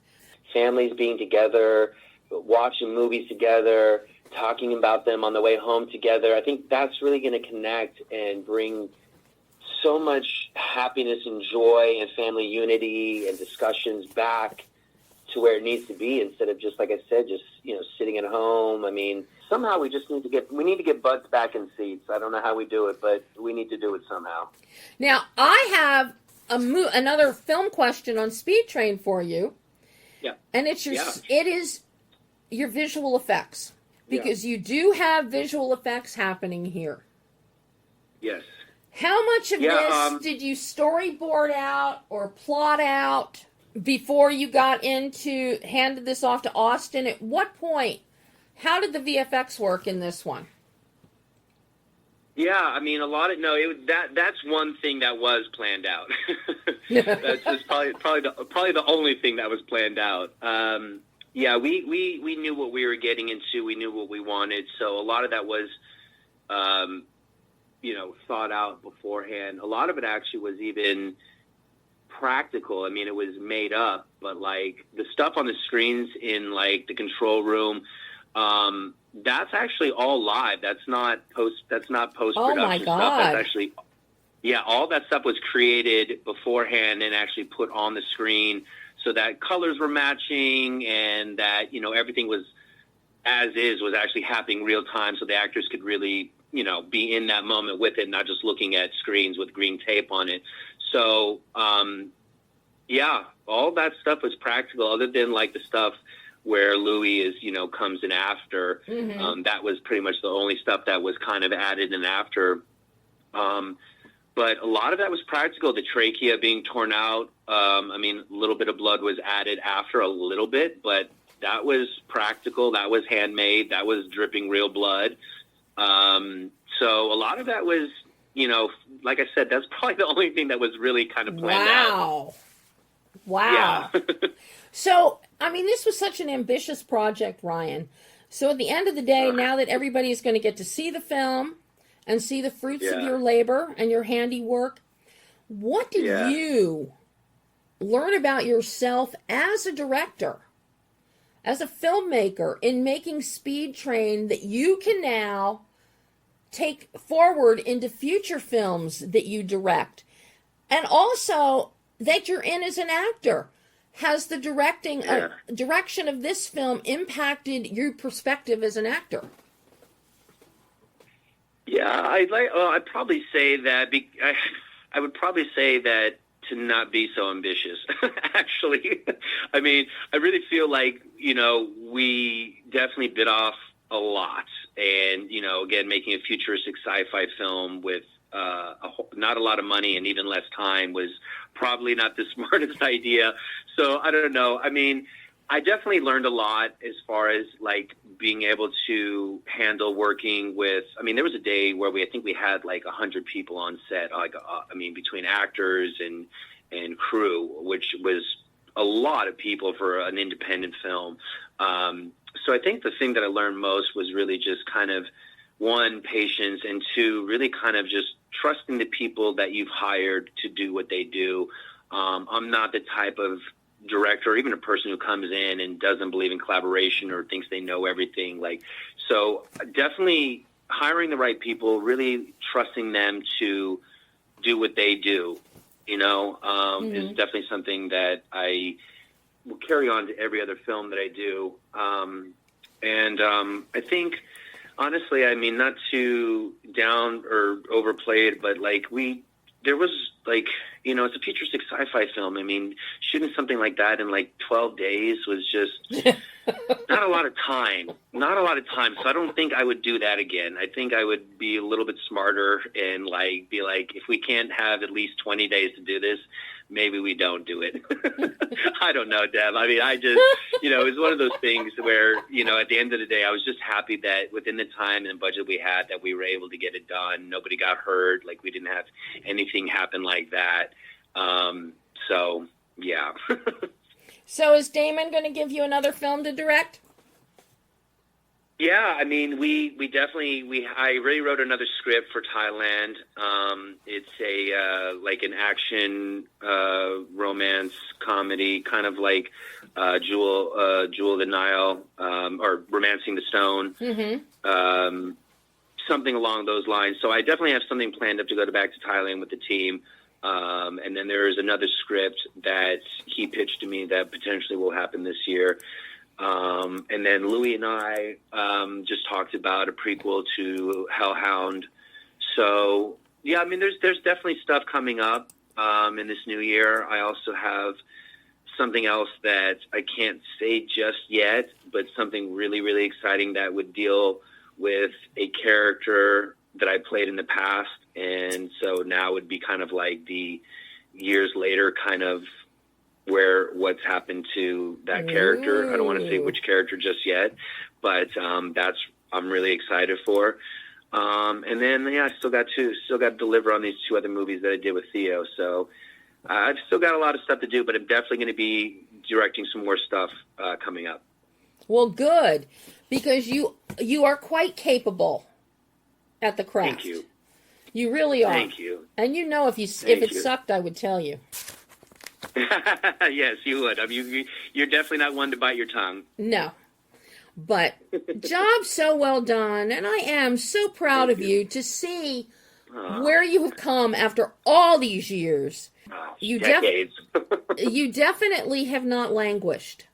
Speaker 2: families being together, watching movies together, talking about them on the way home together. I think that's really going to connect and bring so much happiness and joy and family unity and discussions back to where it needs to be, instead of just, like I said, just, sitting at home. I mean, somehow we need to get butts back in seats. I don't know how we do it, but we need to do it somehow.
Speaker 1: Now, I have another film question on Speed Train for you.
Speaker 2: Yeah.
Speaker 1: And it is your visual effects, because you do have visual effects happening here.
Speaker 2: Yes.
Speaker 1: How much of this did you storyboard out or plot out before you handed this off to Austin? At what point, how did the VFX work in this one?
Speaker 2: Yeah, I mean, that's one thing that was planned out. That's just probably the only thing that was planned out. We knew what we were getting into. We knew what we wanted. So a lot of that was, thought out beforehand. A lot of it actually was even practical. I mean, it was made up, but, like, the stuff on the screens in, like, the control room, that's actually all live. That's not post-production
Speaker 1: oh my God.
Speaker 2: stuff. That's actually, all that stuff was created beforehand and actually put on the screen so that colors were matching, and that, everything was was actually happening real time, so the actors could really, be in that moment with it, not just looking at screens with green tape on it. So, all that stuff was practical, other than, like, the stuff where Louis is, comes in after. That was pretty much the only stuff that was kind of added in after. But a lot of that was practical. The trachea being torn out. A little bit of blood was added after a little bit, but that was practical. That was handmade. That was dripping real blood. So a lot of that was, like I said, that's probably the only thing that was really kind of planned out.
Speaker 1: Wow.
Speaker 2: Yeah.
Speaker 1: So, this was such an ambitious project, Ryan. So at the end of the day, now that everybody is going to get to see the film and see the fruits of your labor and your handiwork, what did you learn about yourself as a director, as a filmmaker, in making Speed Train that you can now take forward into future films that you direct, and also that you're in as an actor? Has the direction of this film impacted your perspective as an actor?
Speaker 2: Yeah, I'd probably say that. I would probably say that to not be so ambitious. Actually, I really feel like we definitely bit off a lot, and again, making a futuristic sci-fi film with not a lot of money and even less time was probably not the smartest idea. So I don't know. I definitely learned a lot as far as being able to handle working with. There was a day where I think we had 100 people on set. Between actors and crew, which was a lot of people for an independent film. So I think the thing that I learned most was really just kind of, one, patience, and two, really kind of just trusting the people that you've hired to do what they do. I'm not the type of director or even a person who comes in and doesn't believe in collaboration or thinks they know everything. So definitely hiring the right people, really trusting them to do what they do, is definitely something that I will carry on to every other film that I do. I think, honestly, not to down or overplay it, but there was it's a futuristic sci-fi film. Shooting something like that in 12 days was just not a lot of time. So I don't think I would do that again. I think I would be a little bit smarter and be like, if we can't have at least 20 days to do this, maybe we don't do it. I don't know, Deb. I just, it was one of those things where, at the end of the day, I was just happy that within the time and budget we had, that we were able to get it done. Nobody got hurt. We didn't have anything happen like that. So, yeah.
Speaker 1: So is Damon going to give you another film to direct?
Speaker 2: Yeah, we definitely, I already wrote another script for Thailand. It's an action, romance comedy, kind of like, Jewel of the Nile, or Romancing the Stone. Something along those lines. So I definitely have something planned up to go back to Thailand with the team. And then there's another script that he pitched to me that potentially will happen this year. And then Louis and I just talked about a prequel to Hellhound. So, yeah, there's definitely stuff coming up in this new year. I also have something else that I can't say just yet, but something really, really exciting that would deal with a character that I played in the past. And so now would be kind of the years later kind of what's happened to that character. I don't want to say which character just yet, but I'm really excited for. And then I still got to deliver on these two other movies that I did with Theo. So I've still got a lot of stuff to do, but I'm definitely going to be directing some more stuff coming up.
Speaker 1: Well, good, because you are quite capable at the craft.
Speaker 2: Thank you.
Speaker 1: You really are.
Speaker 2: Thank you.
Speaker 1: And if it sucked, I would tell you.
Speaker 2: Yes, you would. You're definitely not one to bite your tongue.
Speaker 1: No. But job so well done, and I am so proud of you to see where you have come after all these years.
Speaker 2: Decades.
Speaker 1: You definitely have not languished.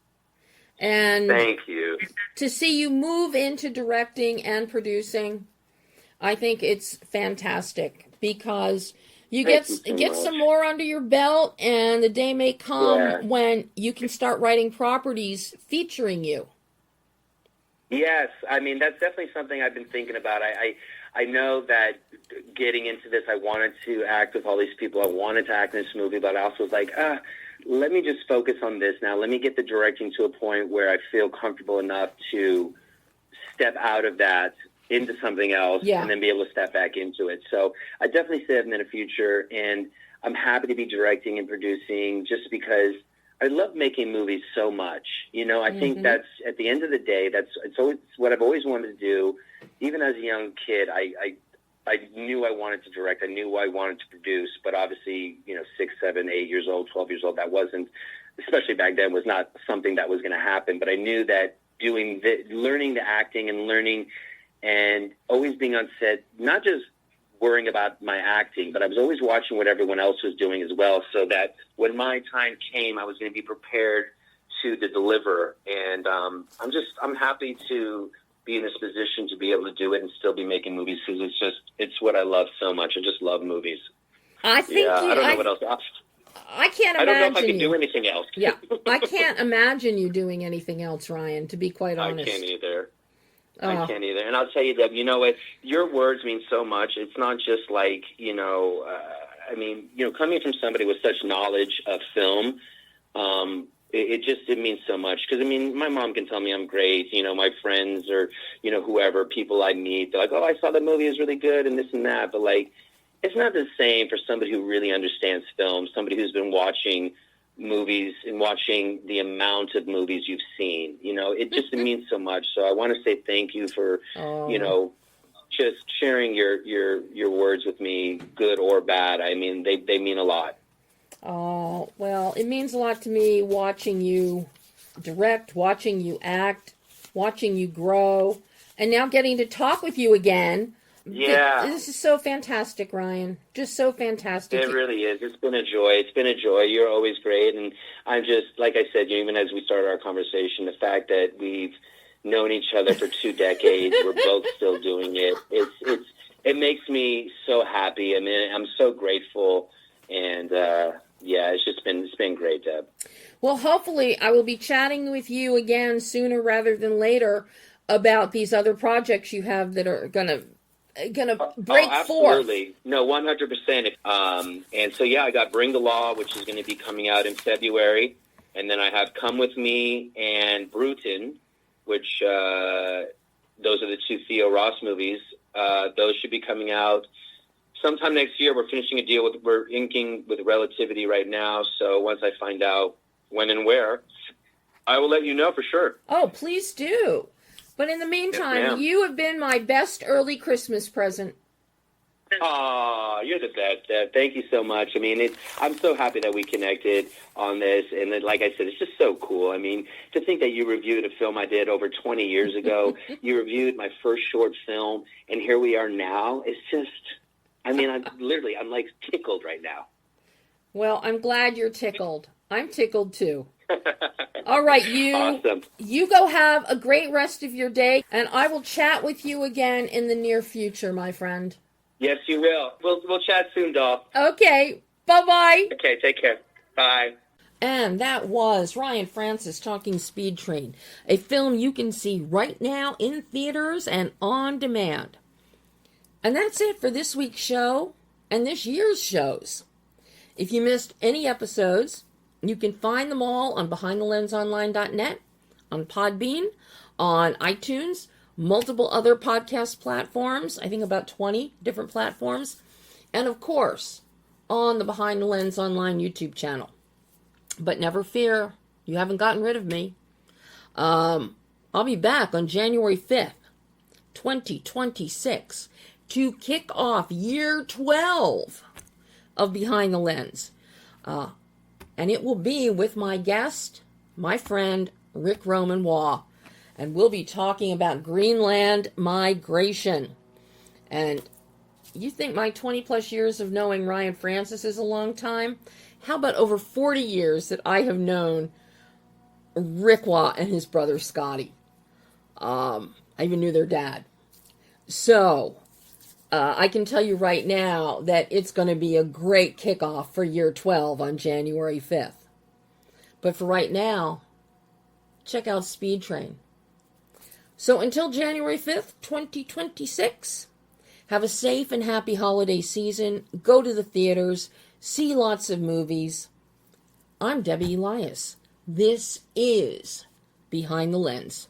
Speaker 1: And
Speaker 2: thank you.
Speaker 1: To see you move into directing and producing, I think it's fantastic, because You
Speaker 2: Thank you so
Speaker 1: get
Speaker 2: much.
Speaker 1: some more under your belt, and the day may come
Speaker 2: Yeah.
Speaker 1: when you can start writing properties featuring you.
Speaker 2: Yes, I mean, that's definitely something I've been thinking about. I know that getting into this, I wanted to act with all these people. I wanted to act in this movie, but I also was like, let me just focus on this now. Let me get the directing to a point where I feel comfortable enough to step out of that into something else, and then be able to step back into it. So I definitely see that in the future, and I'm happy to be directing and producing just because I love making movies so much. You know, I think that's, at the end of the day, it's always what I've always wanted to do. Even as a young kid, I knew I wanted to direct. I knew I wanted to produce, but obviously, 6, 7, 8 years old, 12 years old, that wasn't, especially back then, was not something that was going to happen. But I knew that learning the acting and learning and always being on set, not just worrying about my acting, but I was always watching what everyone else was doing as well, so that when my time came, I was going to be prepared to deliver. And I'm happy to be in this position to be able to do it and still be making movies, because it's what I love so much. I just love movies.
Speaker 1: I think
Speaker 2: I don't know what else.
Speaker 1: I can't imagine.
Speaker 2: I don't know if I can do anything else.
Speaker 1: Yeah, I can't imagine you doing anything else, Ryan, to be quite honest.
Speaker 2: I can't either. I can't either. And I'll tell you, Deb, you know what? Your words mean so much. It's not just like, coming from somebody with such knowledge of film, it means so much. Because, my mom can tell me I'm great. My friends or, whoever, people I meet, they're like, oh, I saw the movie, it was really good and this and that. But, like, it's not the same for somebody who really understands film, somebody who's been watching movies and watching the amount of movies you've seen. It means so much. So I want to say thank you for, just sharing your words with me, good or bad. They mean a lot.
Speaker 1: Oh, well, it means a lot to me watching you direct, watching you act, watching you grow, and now getting to talk with you again.
Speaker 2: Yeah.
Speaker 1: This is so fantastic, Ryan. Just so fantastic.
Speaker 2: It really is. It's been a joy. You're always great. And I'm just, like I said, even as we started our conversation, the fact that we've known each other for 2 decades, we're both still doing it. It makes me so happy. I'm so grateful. And, it's been great, Deb.
Speaker 1: Well, hopefully I will be chatting with you again sooner rather than later about these other projects you have that are gonna break
Speaker 2: absolutely.
Speaker 1: forth.
Speaker 2: No, 100%. And so, I got Bring the Law, which is going to be coming out in February. And then I have Come With Me and Bruton, which those are the 2 Theo Ross movies. Those should be coming out sometime next year. We're inking with Relativity right now. So once I find out when and where, I will let you know for sure.
Speaker 1: Oh, please do. But in the meantime, you have been my best early Christmas present.
Speaker 2: Oh, you're the best, Deb. Thank you so much. I'm so happy that we connected on this. And then, like I said, it's just so cool. To think that you reviewed a film I did over 20 years ago. You reviewed my first short film, and here we are now. It's just, I'm like tickled right now.
Speaker 1: Well, I'm glad you're tickled. I'm tickled too. All right,
Speaker 2: Awesome.
Speaker 1: You go have a great rest of your day, and I will chat with you again in the near future, my friend.
Speaker 2: Yes, you will. We'll chat soon, doll.
Speaker 1: Okay, bye-bye.
Speaker 2: Okay, take care. Bye.
Speaker 1: And that was Ryan Francis talking Speed Train, a film you can see right now in theaters and on demand. And that's it for this week's show and this year's shows. If you missed any episodes, you can find them all on BehindTheLensOnline.net, on Podbean, on iTunes, multiple other podcast platforms, I think about 20 different platforms, and of course, on the Behind the Lens Online YouTube channel. But never fear, you haven't gotten rid of me. I'll be back on January 5th, 2026, to kick off year 12 of Behind the Lens. And it will be with my guest, my friend, Rick Roman-Waugh. And we'll be talking about Greenland migration. And you think my 20 plus years of knowing Ryan Francis is a long time? How about over 40 years that I have known Rick Waugh and his brother Scotty? I even knew their dad. So, I can tell you right now that it's going to be a great kickoff for year 12 on January 5th. But for right now, check out Speed Train. So until January 5th, 2026, have a safe and happy holiday season. Go to the theaters. See lots of movies. I'm Debbie Elias. This is Behind the Lens.